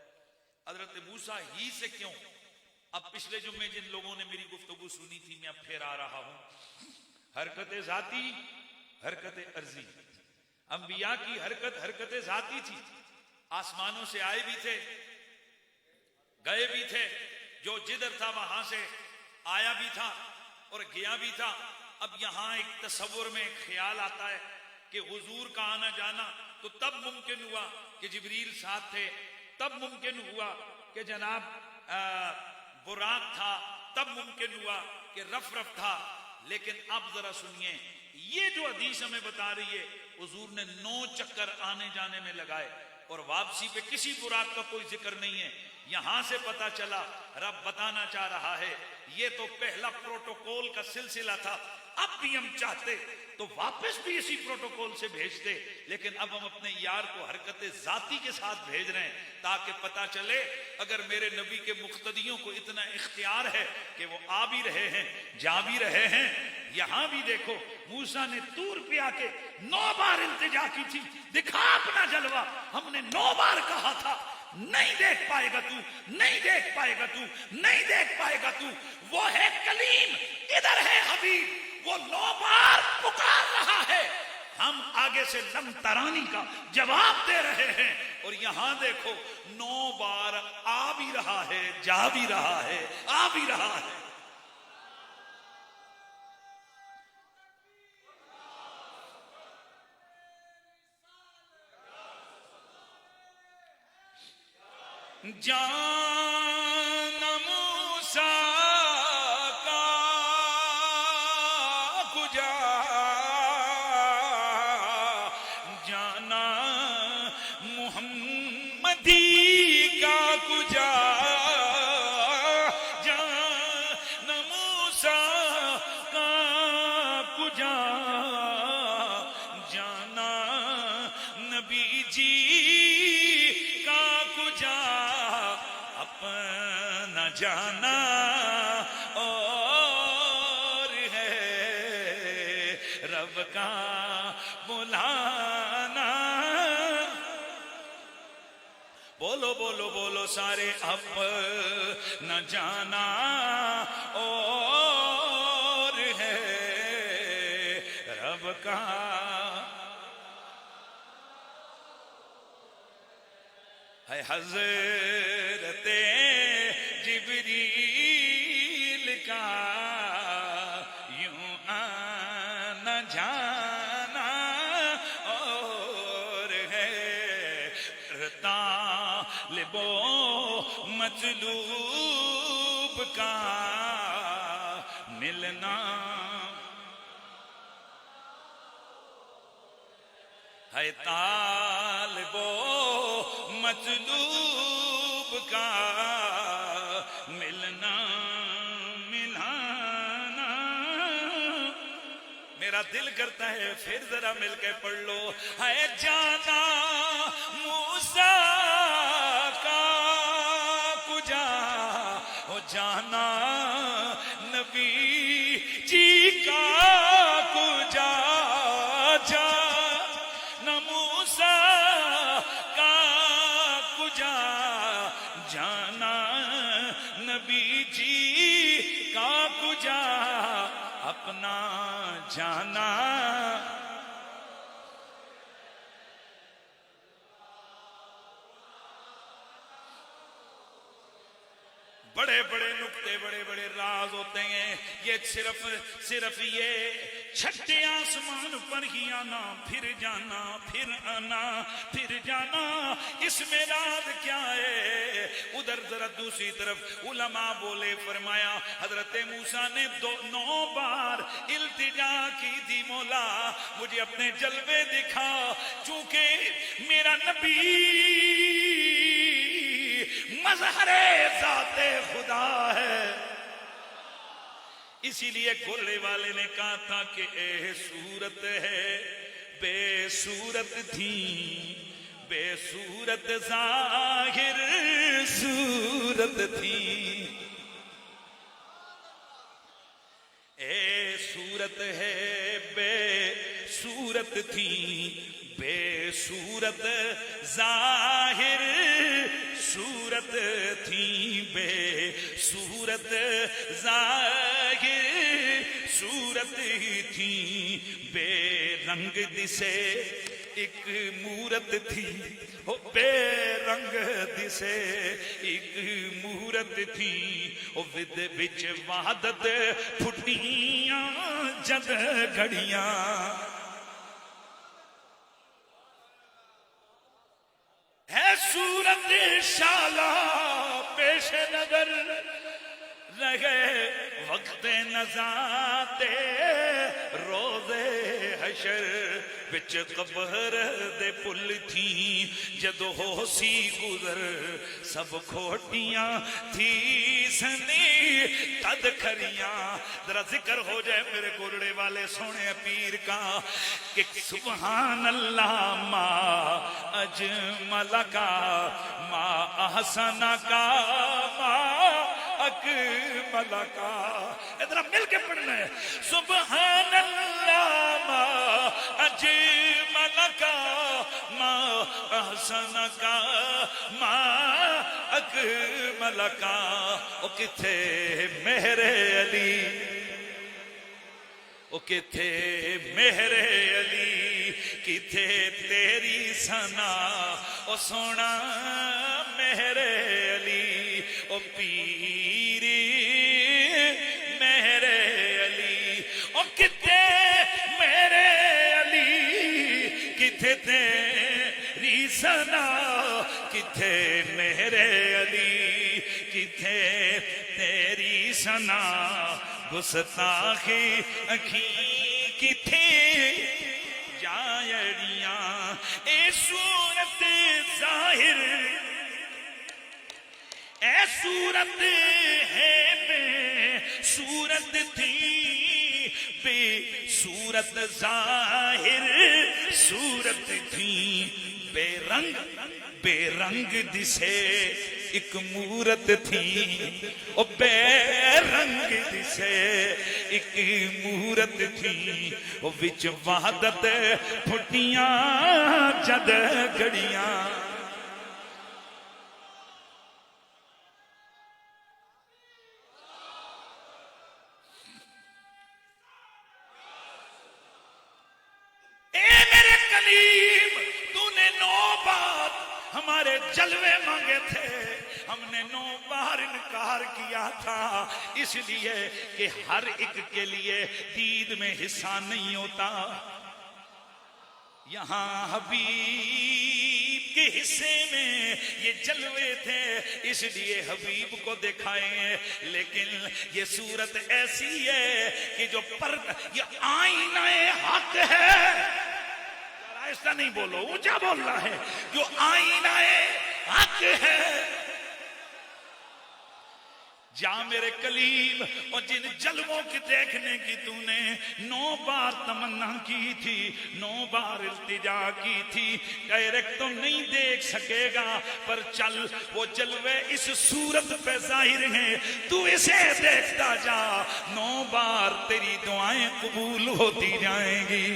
हजरत मूसा ही से क्यों? अब पिछले जुम्मे जिन लोगों ने मेरी गुफ्तगू सुनी थी, मैं अब फिर आ रहा हूं। हरकत जाती, हरकत अर्जी, अंबिया की हरकत जाती थी, आसमानों से आए भी थे गए भी थे, जो जिधर था वहां से आया भी था और गया भी था। अब यहां एक तसव्वुर में ख्याल आता है कि हुजूर का आना जाना तो तब मुमकिन हुआ कि जिब्रील साथ थे, तब मुमकिन हुआ कि जनाब बुराक था, तब मुमकिन हुआ कि रफ था। लेकिन अब जरा सुनिए, ये जो हदीस हमें बता रही है हुजूर ने 9 चक्कर आने जाने में लगाए और वापसी पे किसी बुराक का कोई जिक्र नहीं है। यहां से पता चला रब बताना चाह रहा है ये तो पहला प्रोटोकॉल का सिलसिला था, अब भी हम चाहते तो वापस भी इसी प्रोटोकॉल से भेजते, लेकिन अब हम अपने यार को हरकत जाती के साथ भेज रहे हैं ताकि पता चले अगर मेरे नबी के मुक्तदियों को इतना इख्तियार है कि वो आ भी रहे हैं जा भी रहे हैं। यहां भी देखो मूसा ने तूर पे आके 9 बार इल्तिजा की थी, दिखा अपना जलवा, हमने 9 बार कहा था नहीं देख पाएगा तू, नहीं देख पाएगा तू, नहीं देख पाएगा तू। वो है कलीम, इधर है हबीब, वो 9 बार पुकार रहा है, हम आगे से लम तरानी का जवाब दे रहे हैं। और यहां देखो 9 बार आ भी रहा है, जा भी रहा है, आ भी रहा है। जान मूसा का गुजा, जाना मुहम्मदी का गुजा, जान मूसा का गुजा, जाना नबी जी का गुजा, अपना जाना और है रब का बुलाना। बोलो बोलो बोलो सारे, अपना जाना और है रब का। है हज़रत जिब्रील का यूं आना जाना और है तालिबो मतलूब का मिलना। है तालिबो मतलूब का मिलना मिलाना। मेरा दिल करता है फिर जरा मिलके पढ़ लो। है जाना मूसा का कुजा, हो जाना नबी जी का कुजा, जाना मूसा का कुजा, जाना नबी जी का कुजा, अपना जाना। बड़े बड़े नुक्ते, बड़े बड़े राज होते हैं। ये सिर्फ ये छठे आसमान पर ही आना, फिर जाना, फिर आना, फिर जाना, इसमें राज क्या है? उधर जरा दूसरी तरफ उलमा बोले, फरमाया हजरत मूसा ने 9 बार इल्तिजा की थी, मौला मुझे अपने जलवे दिखा, चूंकि मेरा नबी मज़हरे ज़ाते खुदा है। इसीलिए घोड़े वाले ने कहा था कि ए सूरत है बेसूरत थी, बेसूरत ज़ाहिर सूरत थी। ए सूरत है बेसूरत थी, बेसूरत ज़ाहिर सूरत थी, बेसूरत ज़ाहिर सूरत थी, बेरंग दिसे एक मूरत थी, हो बेरंग दिसे एक मूरत थी। ओ विद बिच वहादत फुटियां जद घड़ियां, है सूरत शाला पेश नगर, रहे वक्त नजाते रोजे हशर, बिच कबर दे पुल थी जदो होसी गुजर, सब खोटियां थी सनी तद खरियां। जरा जिक्र हो जाए मेरे गोरड़े वाले सोने पीर का कि सुभान अल्लाह मा अजमल का, मा अहसन का, मा अकमल का। इधर मिल के पढ़ना है, सुभान अल्लाह मा अजमल का, मा अहसन का, मा अकमल का। ओ किथे मेरे अली, ओ किथे मेरे अली, किथे तेरी सना, ओ सोना मेरे अली, ओ पीरी मेरे अली, ओ किथे मेरे अली, किथे तेरी सना, किथे मेरे अली, किथे तेरी सना। गुस्ताखी अखी किथे जायड़ियां, ए सूरत जाहिर, ए सूरत है बे सूरत थी, बे सूरत जाहिर सूरत थी, बेरंग बेरंग दिसे एक मूरत थी, ओ बेरंग दिसे एक मूरत थी। ओ विच वहादत फुटियां जद घड़ियां, हमारे जलवे मांगे थे, हमने 9 बार इनकार किया था, इसलिए कि हर एक के लिए दीद में हिस्सा नहीं होता। यहाँ हबीब के हिस्से में ये जलवे थे, इसलिए हबीब को दिखाए। लेकिन ये सूरत ऐसी है कि जो ये आईनाए हक है, ऐसा नहीं बोलो, ऊंचा बोलना है, जो आईनाए हक है, जा मेरे कलीम, और जिन जलवों के देखने की तूने 9 बार तमन्ना की थी, 9 बार इल्तिजा की थी, डायरेक्ट तो नहीं देख सकेगा, पर चल वो जलवे इस सूरत पे जाहिर हैं, तू इसे देखता जा, 9 बार तेरी दुआएं कबूल होती जाएंगी।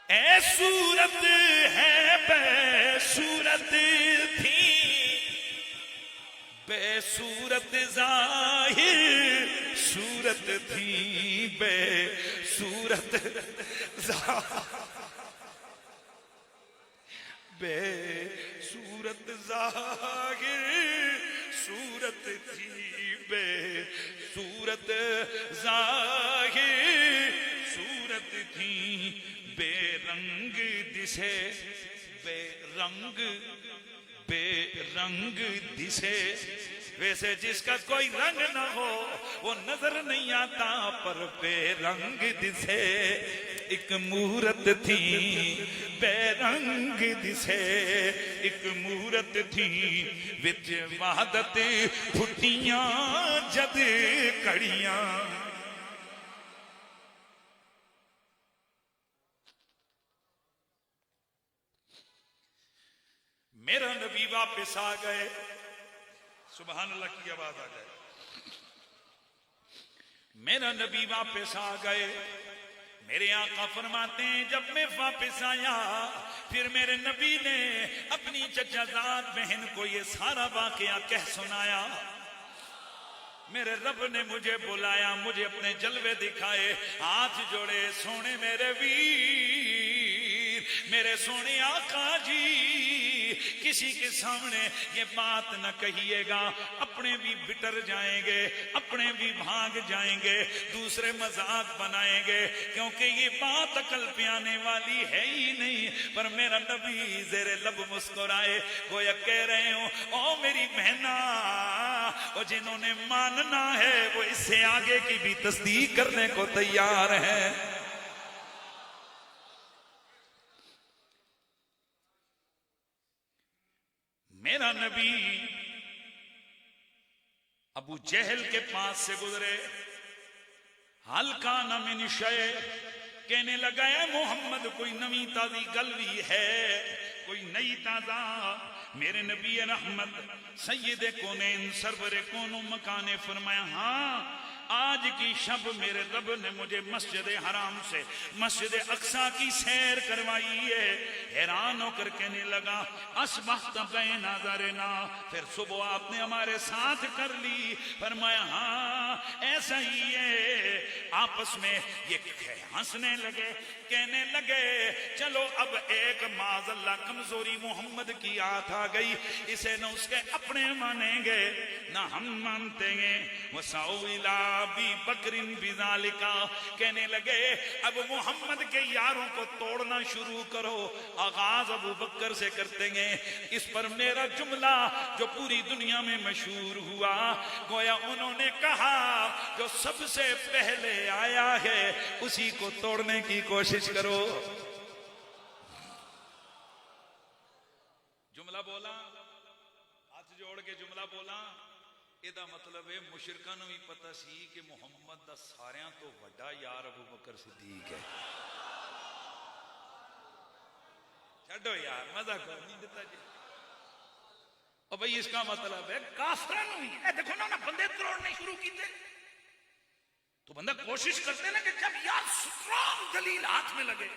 ऐ सूरत है बेसूरत थी, बेसूरत जाहिर सूरत थी, बेसूरत बेसूरत जाहिर सूरत थी, बेसूरत जाहिर सूरत थी, बेरंग दिसे बेरंग दिसे, वैसे जिसका कोई रंग ना हो वो नजर नहीं आता, पर बेरंग दिसे एक मूरत थी, बेरंग दिसे एक मूरत थी, विच वहदत फुटियां जद कड़ियां। मेरा नबी वापस आ गए, सुभान अल्लाह की आवाज आ जाए। मेरा नबी वापस आ गए, मेरे आका फरमाते हैं जब मैं वापस आया, फिर मेरे नबी ने अपनी चचाजाद बहन को ये सारा वाकया कह सुनाया। मेरे रब ने मुझे बुलाया, मुझे अपने जलवे दिखाए, हाथ जोड़े, सोने मेरे वीर, मेरे सोने आका जी, किसी के सामने ये बात न कहिएगा, अपने भी बिटर जाएंगे, अपने भी भाग जाएंगे, दूसरे मजाक बनाएंगे, क्योंकि ये बात अकल पे आने वाली है ही नहीं। पर मेरा नबी ज़ेरे लब मुस्कुराए, गोया कह रहे हो ओ मेरी बहना, और जिन्होंने मानना है वो इससे आगे की भी तस्दीक करने को तैयार है। मेरा नबी अबू जहल के पास से गुजरे, हल्का नमिन शय, कहने लगा है मोहम्मद कोई नवी ताजी गलवी है, कोई नई ताजा। मेरे नबी रहमत सैयदे कोनैन सरवरे कोनो मकाने फरमाया, हाँ आज की शब मेरे रब ने मुझे मस्जिद हराम से मस्जिद अक्सा की सैर करवाई है। हैरान होकर कहने लगा असबहत बैना ज़रना, फिर सुबह आपने हमारे साथ कर ली। फरमाया हाँ ऐसा ही है। आपस में ये हंसने लगे, कहने लगे चलो अब एक माज़अल्लाह कमजोरी मोहम्मद की आत आ गई, इसे न उसके अपने मानेंगे ना हम मानते हैं। वसाउला भी बकरिन बिज़ालिका, कहने लगे अब मोहम्मद के यारों को तोड़ना शुरू करो, आगाज अबू बकर से करते हैं। इस पर मेरा जुमला जो पूरी दुनिया में मशहूर हुआ, गोया उन्होंने कहा जो सबसे पहले आया है उसी को तोड़ने की कोशिश करो। जुमला बोला, हाथ जोड़ के जुमला बोला, ਇਹਦਾ मतलब है मुशरिकां ਨੂੰ भी पता सी कि मुहम्मद दा सारियां तो वड्डा यार अबू बकर सिद्दीक है। छड्डो यार मजा कर नहीं देता जी। और भाई इसका मतलब है काफिरां ਨੂੰ भी ए देखो ना बंदे तोड़ने शुरू कीते, तो बंदा कोशिश करते ना कि जब यार स्ट्रांग दलील हाथ में लगे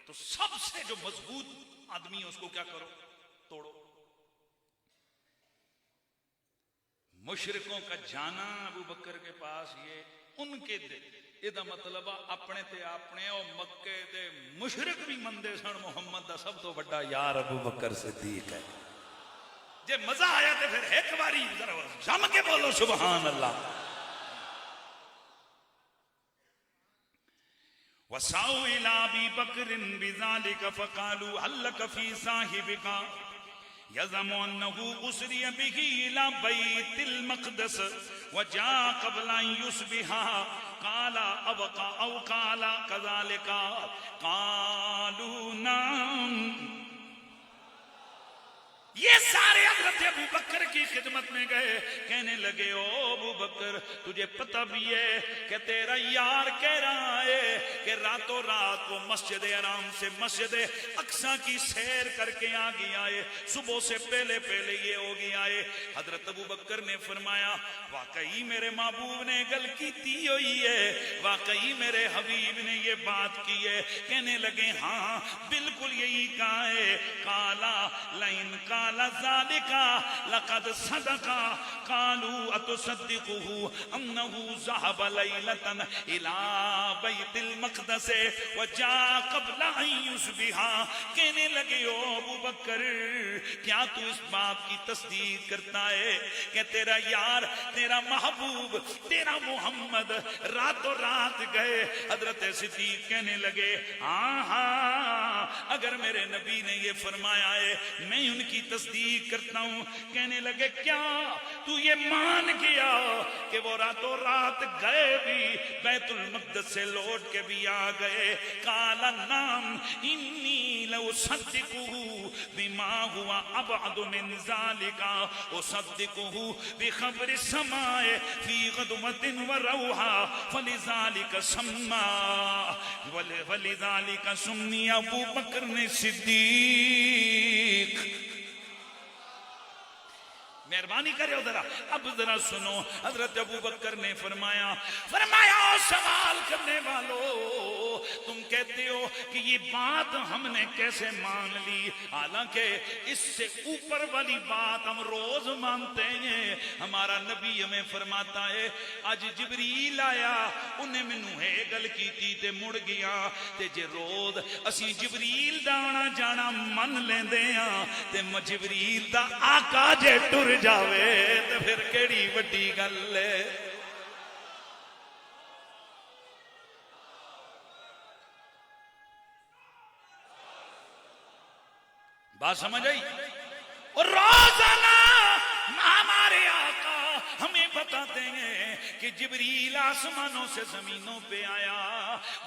तो सबसे जो मजबूत आदमी है उसको क्या करो, तोड़ो। मुशरिकों का जाना अबू बकर के पास ये उनके ਇਹਦਾ मतलब अपने ते अपने और मक्के दे मुशरिक भी मंदे सन मुहम्मद दा सब तो बड़ा यार अबू बकर सिद्दीक है। जे मजा आया तो फिर एक बारी जरा जम के बोलो सुभान अल्लाह। वसाउ इला अबी बकरिन बिज़ालिका फकालू हल्लक फी साहिबिका यज़मु अन्नहु उसरिया बिही इला बैतिल मक़दस वजा क़ब्ल अन युस्बिहा काला अबका औ काला कज़ालिका कालू नाम। ये सारे हज़रत अबू बकर की खिदमत खिदमत में गए, कहने लगे ओ अबू बकर तुझे पता भी है कि तेरा यार कह रहा है कि रातों रात वो मस्जिद हराम से मस्जिद अक्सा की सैर करके आ गया है, सुबह से पहले पहले ये हो गया है। हजरत अबू बकर ने फरमाया वाकई मेरे महबूब ने गल की हुई है, वाकई मेरे हबीब ने ये बात की है। कहने लगे हाँ बिल्कुल यही कहा है। काला लाइन काला ज़ालिका लक़द सदका कालू अतुसद्दिक़ुहु अन्नहु ज़हब लैलतन इला बैतिल मक़दस व जा क़ब्ल अन युस्बिहा। कहने लगे ओ अबू बकर क्या तू इस बात की तस्दीक करता है कि तेरा यार तेरा महबूब तेरा मोहम्मद रातों रात गए? हजरत सिद्दीक कहने लगे हाँ हाँ अगर मेरे नबी ने ये फरमाया है मैं उनकी तस्दीक करता हूँ। कहने लगे क्या तू ये मान गया कि वो रातों रात गए भी, बैतुल मक़दस से लौट के भी आ गए? काला नाम इन्नी लउसद्दिक़ुहु बिमा हुआ अबअदु मिन ज़ालिका उसद्दिक़ुहु बिख़बरि समाए फी ग़दवतिन व रौहा फलिज़ालिका सम्मा वलिज़ालिका सुम्मी अबू बकर ने सिद्दीक। मेहरबानी करे जरा अब जरा सुनो। हजरत अबू बकर ने फरमाया सवाल करने वालों तुम कहते हो कि ये बात हमने कैसे मान ली, हालांकि इससे ऊपर वाली बात हम रोज मानते हैं। हमारा नबी हमें फरमाता है आज जिबरील आया उन्हें मैनू है गल की ते मुड़ गया, ते जे रोज असी जिबरील दा आना जाना मन लेंदे हां ते जिबरील दा आका जे टुर जावे तो फिर केड़ी वड्डी गल है। बात समझ आई? और रोजाना हमारे आका हमें बताते हैं कि जिबरील आसमानों से जमीनों पे आया,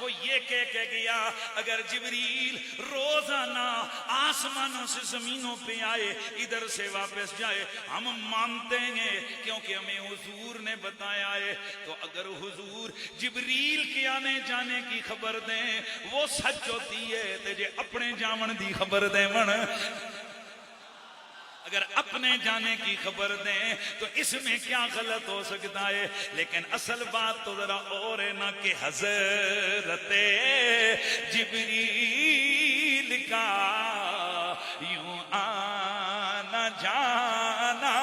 वो ये कह के गया अगर जिबरील रोजाना आसमानों से जमीनों पे आए इधर से वापस जाए हम मानते हैं क्योंकि हमें हुजूर ने बताया है। तो अगर हुजूर जिबरील के आने जाने की खबर दें वो सच होती है, तो जे अपने जावन की खबर देवन अगर अपने जाने की खबर दें तो इसमें क्या गलत हो सकता है। लेकिन असल बात तो जरा और है ना कि हज़रत जिबरील का यूं आना जाना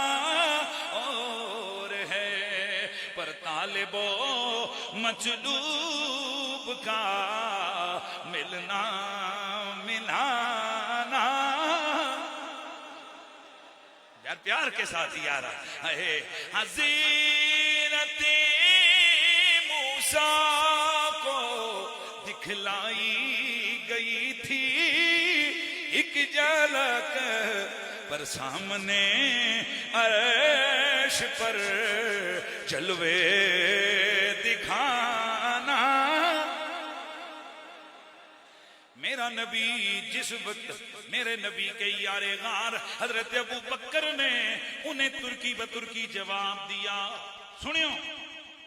और है, पर तालिबो मजलूब का मिलना मिलाना यार प्यार के साथ ही आ रहा है। हज़रत मूसा को दिखलाई गई थी एक झलक, पर सामने अर्श पर जलवे दिखाना। मेरा नबी जिस वक्त मेरे नबी के यारे गार हजरत अबू बकर ने उन्हें तुर्की बतुर्की जवाब दिया। सुनियो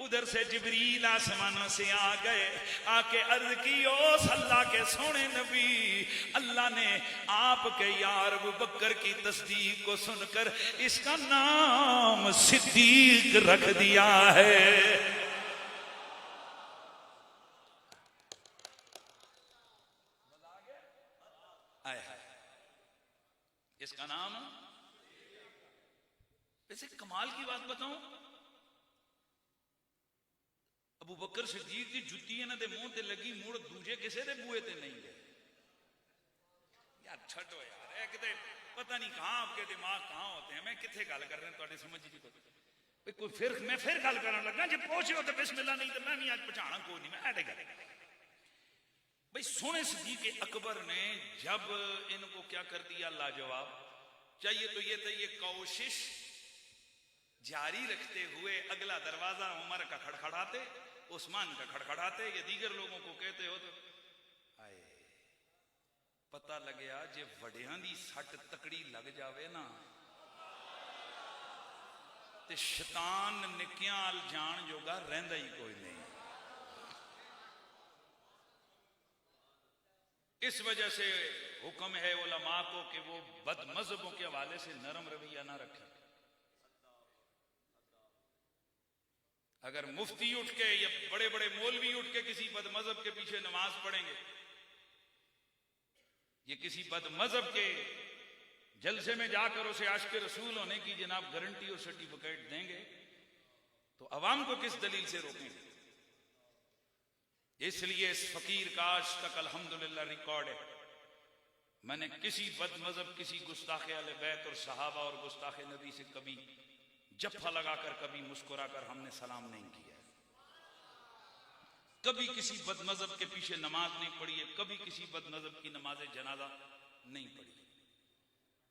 उधर से जिबरील आसमानों से आ गए, आके अर्ज की ओ अल्लाह के सोने नबी, अल्लाह ने आपके यार अबू बकर की तस्दीक को सुनकर इसका नाम सिद्दीक रख दिया है। इसका नाम वैसे कमाल की बात बताऊं, अबू बकर सिद्दीक की जुत्ती इन्हां दे मुंह ते लगी, मुड़ दूजे किसे दे बूहे ते नहीं गए। यार छड्डो यार, ए किते पता नहीं कहां आपके दिमाग कहां होते हैं। मैं किथे गल कर रहा तुहाडे समझ जी कोई फिर मैं फिर गल करन लगा जे पहुंचे तो बिस्मिल्लाह, नहीं तो मैं भी आज पहुंचाना कोई नहीं। मैं ऐडे गल भाई सोने सिद्दीक अकबर ने जब इनको क्या कर दिया लाजवाब, चाहिए तो ये कोशिश जारी रखते हुए अगला दरवाजा उमर का खड़खड़ाते, उस्मान का खड़खड़ाते, ये दीगर लोगों को कहते हो तो आए पता लगे जे वड़ियां दी सट तकड़ी लग जावे ना ते शैतान निकियां अल जान जोगा रहिंदा ही कोई नहीं। इस वजह से हुक्म है उलमा को कि वो बदमज़हबों के हवाले से नरम रवैया ना रखें। अगर मुफ्ती उठ के या बड़े बड़े मौलवी उठ के किसी बदमज़हब के पीछे नमाज पढ़ेंगे, ये किसी बदमज़हब के जलसे में जाकर उसे आशिक़ रसूल होने की जनाब गारंटी और सर्टिफिकेट देंगे, तो अवाम को किस दलील से रोकेंगे? इसलिए इस फकीर का आज तक अल्हम्दुलिल्लाह रिकॉर्ड है, मैंने किसी बदमज़हब, किसी गुस्ताखे अहले बैत और सहाबा और गुस्ताखे नबी से कभी जफ्फा लगाकर, कभी मुस्कुराकर हमने सलाम नहीं किया। कभी किसी बदमज़हब के पीछे नमाज नहीं पढ़ी है, कभी किसी बदमज़हब की नमाज जनाजा नहीं पढ़ी,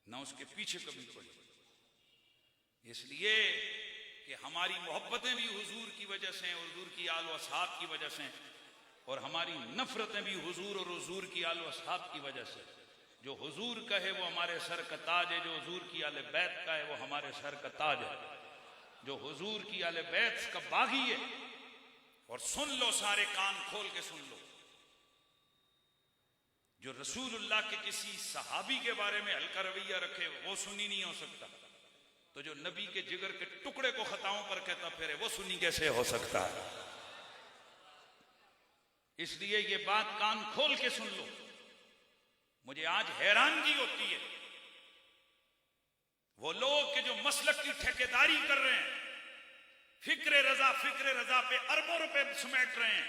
ना उसके पीछे कभी पढ़ी। इसलिए कि हमारी मोहब्बतें भी हुजूर की वजह से हैं, हुजूर की आल व असहाब की वजह से, और हमारी नफरतें भी हुजूर और हुजूर की आल व असहाब की वजह से। जो हुजूर का है वो हमारे सर का ताज है, जो हुजूर की आले बैत का है वो हमारे सर का ताज है, जो हुजूर की आले बैत का बागी है। और सुन लो, सारे कान खोल के सुन लो, जो रसूलुल्लाह के किसी सहाबी के बारे में हल्का रवैया रखे वो सुन्नी नहीं हो सकता, तो जो नबी के जिगर के टुकड़े को खताओं पर कहता फिरे वो सुन्नी कैसे हो सकता है? इसलिए ये बात कान खोल के सुन लो। मुझे आज हैरानगी होती है वो लोग के जो मसलक की ठेकेदारी कर रहे हैं, फिक्र रजा पे अरबों रुपए समेट रहे हैं,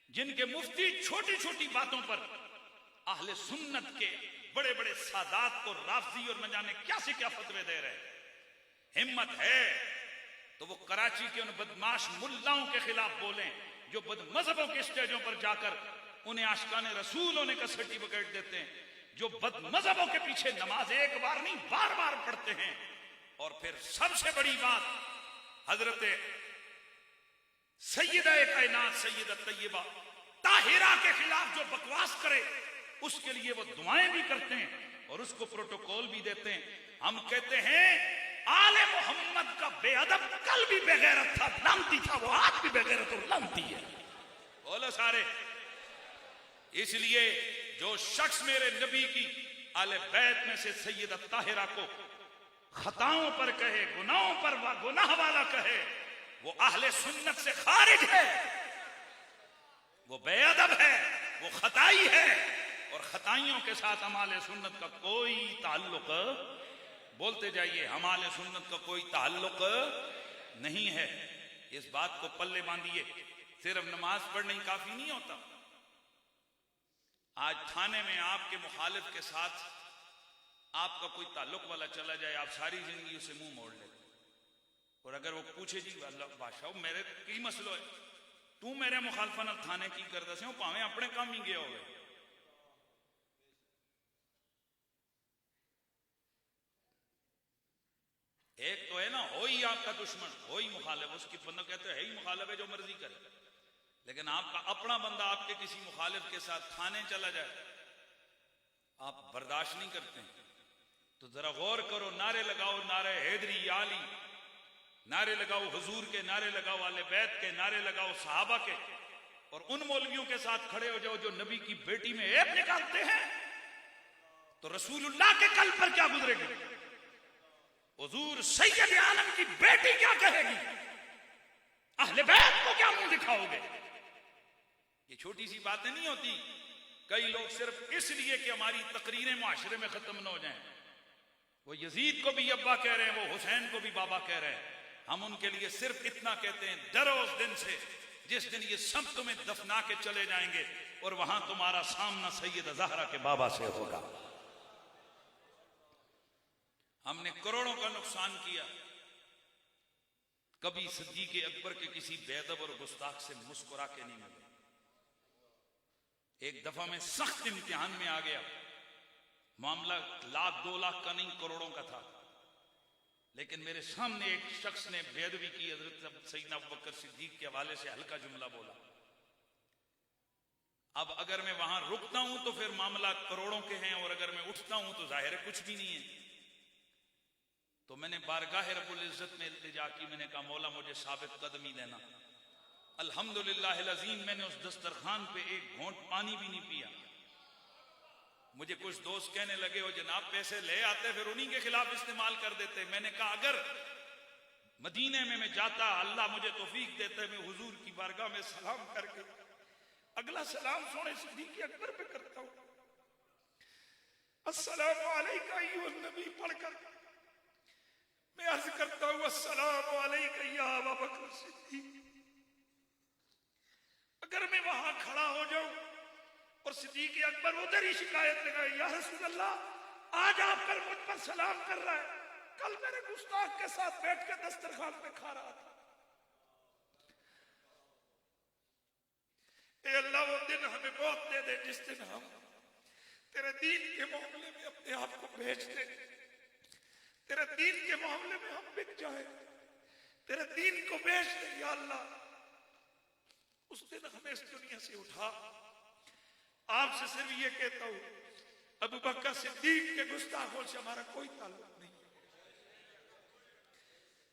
जिनके मुफ्ती छोटी छोटी बातों पर अहले सुन्नत के बड़े बड़े सादात को राफजी और न जाने क्या से क्या फतवे दे रहे हैं। हिम्मत है तो वो कराची के उन बदमाश मुल्लाओं के खिलाफ बोलें जो बदमज़हबों के स्टेजों पर जाकर उन्हें आशिकाने रसूल होने का सर्टिफिकेट देते हैं, जो बदमज़हबों के पीछे नमाज एक बार नहीं बार बार पढ़ते हैं। और फिर सबसे बड़ी बात, हजरत सैयदा कायनात सैयदा तैयबा ताहिरा के खिलाफ जो बकवास करे उसके लिए वो दुआएं भी करते हैं और उसको प्रोटोकॉल भी देते हैं। हम कहते हैं आले मोहम्मद का बेअदब कल भी बेगैरत था, लानती था, वो आज भी बेगैरत और लानती है। बोलो सारे। इसलिए जो शख्स मेरे नबी की आले बैत में से सैयदा ताहिरा को खताओं पर कहे, गुनाहों पर गुनाह वाला कहे, वो अहले सुन्नत से खारिज है, वो बेअदब है, वो खताई है। और खताइयों के साथ हमारे सुन्नत का कोई ताल्लुक, बोलते जाइए, हमारे सुन्नत का कोई ताल्लुक नहीं है। इस बात को पल्ले बांधिए। सिर्फ नमाज पढ़ने ही काफी नहीं होता। आज थाने में आपके मुखालिफ के साथ आपका कोई ताल्लुक वाला चला जाए, आप सारी जिंदगी उसे मुंह मोड़ लेते। और अगर वो पूछे जी बादशाह मेरे की मसलो है, तू मेरे मुखालफा ना थाने की करदा से भावे अपने काम ही गया हो गए। एक तो है ना हो ही आपका दुश्मन, हो ही मुखालिफ, उसकी बंदा कहते है ही मुखालिफ है, जो मर्जी करे। लेकिन आपका अपना बंदा आपके किसी मुखालिफ के साथ थाने चला जाए, आप बर्दाश्त नहीं करते। तो जरा गौर करो, नारे लगाओ, नारे हैदरी आली, नारे लगाओ हुजूर के, नारे लगाओ आले बैत के, नारे लगाओ सहाबा के, और उन मौलवियों के साथ खड़े हो जाओ जो नबी की बेटी में ऐब निकालते हैं। तो रसूलुल्लाह के कल पर क्या गुजरेगी? हुजूर सैयद आलम की बेटी क्या कहेगी? अहले बैत को क्या मुंह दिखाओगे? ये छोटी सी बातें नहीं होती। कई लोग सिर्फ इसलिए कि हमारी तकरीरें मुआशरे में खत्म न हो जाएं, वो यजीद को भी अब्बा कह रहे हैं, वो हुसैन को भी बाबा कह रहे हैं, हम उनके लिए सिर्फ इतना कहते हैं, डरो उस दिन से जिस दिन ये सब तुम्हें दफना के चले जाएंगे और वहां तुम्हारा सामना सैयद ज़हरा के बाबा से होगा। हमने करोड़ों का नुकसान किया, कभी सिद्दीक़ अकबर के किसी बेअदब और गुस्ताख से मुस्कुरा के नहीं मिले। एक दफा मैं सख्त इम्तिहान में आ गया, मामला लाख 2 लाख का नहीं करोड़ों का था, लेकिन मेरे सामने एक शख्स ने बेअदबी की, हजरत सैयदना अबू बकर सिद्दीक के हवाले से हल्का जुमला बोला। अब अगर मैं वहां रुकता हूं तो फिर मामला करोड़ों के हैं, और अगर मैं उठता हूं तो जाहिर है कुछ भी नहीं है। तो मैंने बारगाह रब्बुल इज्जत में इल्तिजा की, मैंने कहा मौला मुझे साबित कदमी देना। अल्हम्दुलिल्लाह अज़ीम, मैंने उस दस्तरखान पे एक घोंट पानी भी नहीं पिया। मुझे कुछ दोस्त कहने लगे हो जनाब पैसे ले आते फिर उन्हीं के खिलाफ इस्तेमाल कर देते। मैंने कहा अगर मदीने में मैं जाता, अल्लाह मुझे तौफीक देता, मैं हुजूर की बारगाह में सलाम करके अगला सलाम सोने सिद्दीक़ अकबर पे करता हूं, अस्सलामु अलैका अय्युहन नबी पढ़कर मैं अर्ज करता हूं अस्सलामु अलैका या अबा बकर सिद्दीक़। अगर मैं वहां खड़ा हो जाऊं और सिद्दीक़ अकबर उधर ही शिकायत लगाए, या रसूल अल्लाह आज आप पर मुझ पर सलाम कर रहा है, कल मेरे गुस्ताख के साथ बैठ के दस्तरखान पे खा रहा था। ए अल्लाह वो दिन हमें बहुत दे दे जिस दिन हम तेरे दीन के मामले में अपने आप को बेच दे, तेरे दीन के मामले में हम बिक जाए, तेरे दीन को बेच दे या अल्लाह। उस दिन हमें इस दुनिया से उठा। आपसे सिर्फ ये कहता हूं अबू बकर सिद्दीक के गुस्ताखों से हमारा कोई ताल्लुक नहीं,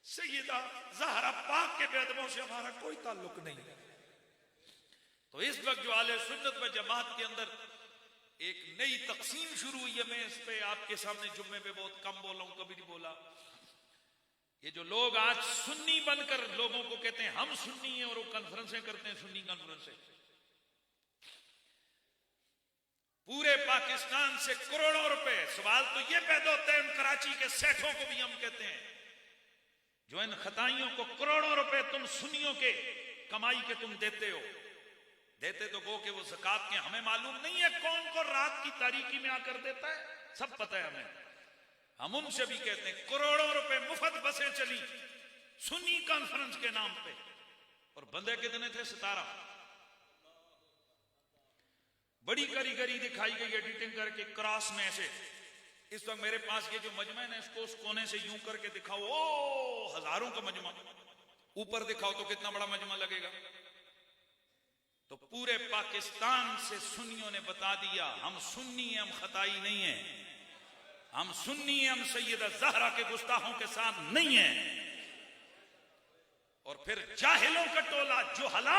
सैयदा ज़हरा पाक के बेदबों से हमारा कोई ताल्लुक नहीं। तो इस वक्त जो आले सुन्नत व जमात के अंदर एक नई तकसीम शुरू हुई है, मैं इस पे आपके सामने जुम्मे पे बहुत कम बोला हूं, कभी नहीं बोला। ये जो लोग आज सुन्नी बनकर लोगों को कहते हैं हम सुन्नी हैं और वो कॉन्फ्रेंसें करते हैं, सुन्नी कॉन्फ्रेंसें, पूरे पाकिस्तान से करोड़ों रुपए, सवाल तो ये पैदा होता है उन कराची के सेठों को भी हम कहते हैं जो इन खताइयों को करोड़ों रुपए तुम सुन्नियों के कमाई के तुम देते हो, देते तो गो कि वो ज़कात के, हमें मालूम नहीं है कौन कौन रात की तारीकी में आकर देता है, सब पता है हमें। हम उनसे भी कहते हैं करोड़ों रुपए मुफ्त बसें चली सुन्नी कॉन्फ्रेंस के नाम पे, और बंदे कितने थे? 17। बड़ी कारीगरी दिखाई गई एडिटिंग करके क्रॉस में ऐसे। इस वक्त मेरे पास ये जो मजमा है ना, इसको उस कोने से यूं करके दिखाओ, ओ हजारों का मजमा, ऊपर दिखाओ तो कितना बड़ा मजमा लगेगा। तो पूरे पाकिस्तान से सुन्नियों ने बता दिया हम सुन्नी हैं, हम खताई नहीं है, हम सुन्नी हैं, हम सैयदा ज़हरा के गुस्ताखों के साथ नहीं है। और फिर जाहिलों का टोला जुहला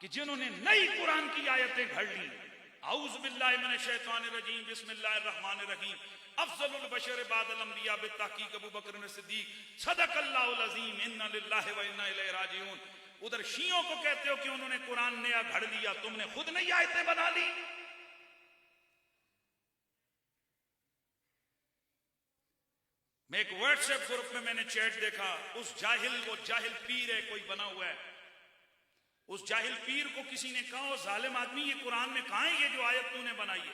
कि जिन्होंने नई कुरान की आयतें घड़ ली, औज़ु बिल्लाहि मिनश शैतानिर रजीम, बिस्मिल्लाहिर रहमानिर रहीम, अफ़ज़लुल बशर बादल अंबिया बित्तहक़ीक़ अबू बकर सिद्दीक़ सदक़ल्लाहुल अज़ीम, इन्ना लिल्लाहि व इन्ना इलैहि राजिऊन। उधर शियों को कहते हो कि उन्होंने कुरान नया घड़ लिया, तुमने खुद नई आयतें बना ली। मैं एक व्हाट्सएप ग्रुप में मैंने चैट देखा, उस जाहिल, वो जाहिल पीर है कोई बना हुआ है, उस जाहिल पीर को किसी ने कहा जालिम आदमी ये कुरान में कहां है ये जो आयत तूने बनाई है?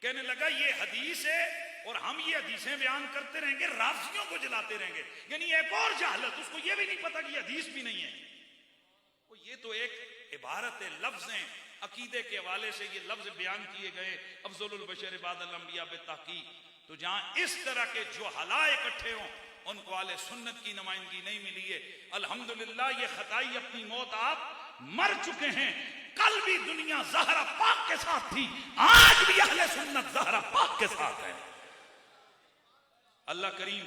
कहने लगा ये हदीस है और हम ये हदीसें बयान करते रहेंगे, राफियों को जलाते रहेंगे। यानी एक और जहालत, उसको ये भी नहीं पता कि ये हदीस भी नहीं है। वो ये तो एक इबारत है, लफ्ज है, अकीदे के हवाले से ये लफ्ज बयान किए गए, अफ़ज़लुल बशर बादल अंबिया बित्तहक़ीक़। तो जहां इस तरह के जो हला इकट्ठे हों उनको आले सुन्नत की नुमाइंदगी नहीं मिली है। अल्हम्दुलिल्लाह ये खताई अपनी मौत आप मर चुके हैं। कल भी दुनिया ज़हरा पाक के साथ थी, आज भी अहले सुन्नत ज़हरा पाक के साथ है। अल्लाह करीम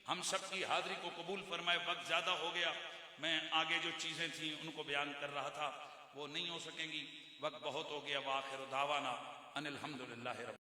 हम सब की हाजिरी को कबूल फरमाए। वक्त ज्यादा हो गया, मैं आगे जो चीजें थी उनको बयान कर रहा था वो नहीं हो सकेंगी, वक्त बहुत हो गया। वाखिर दावाना अनिल हम्दुलिल्लाहि रब्बिल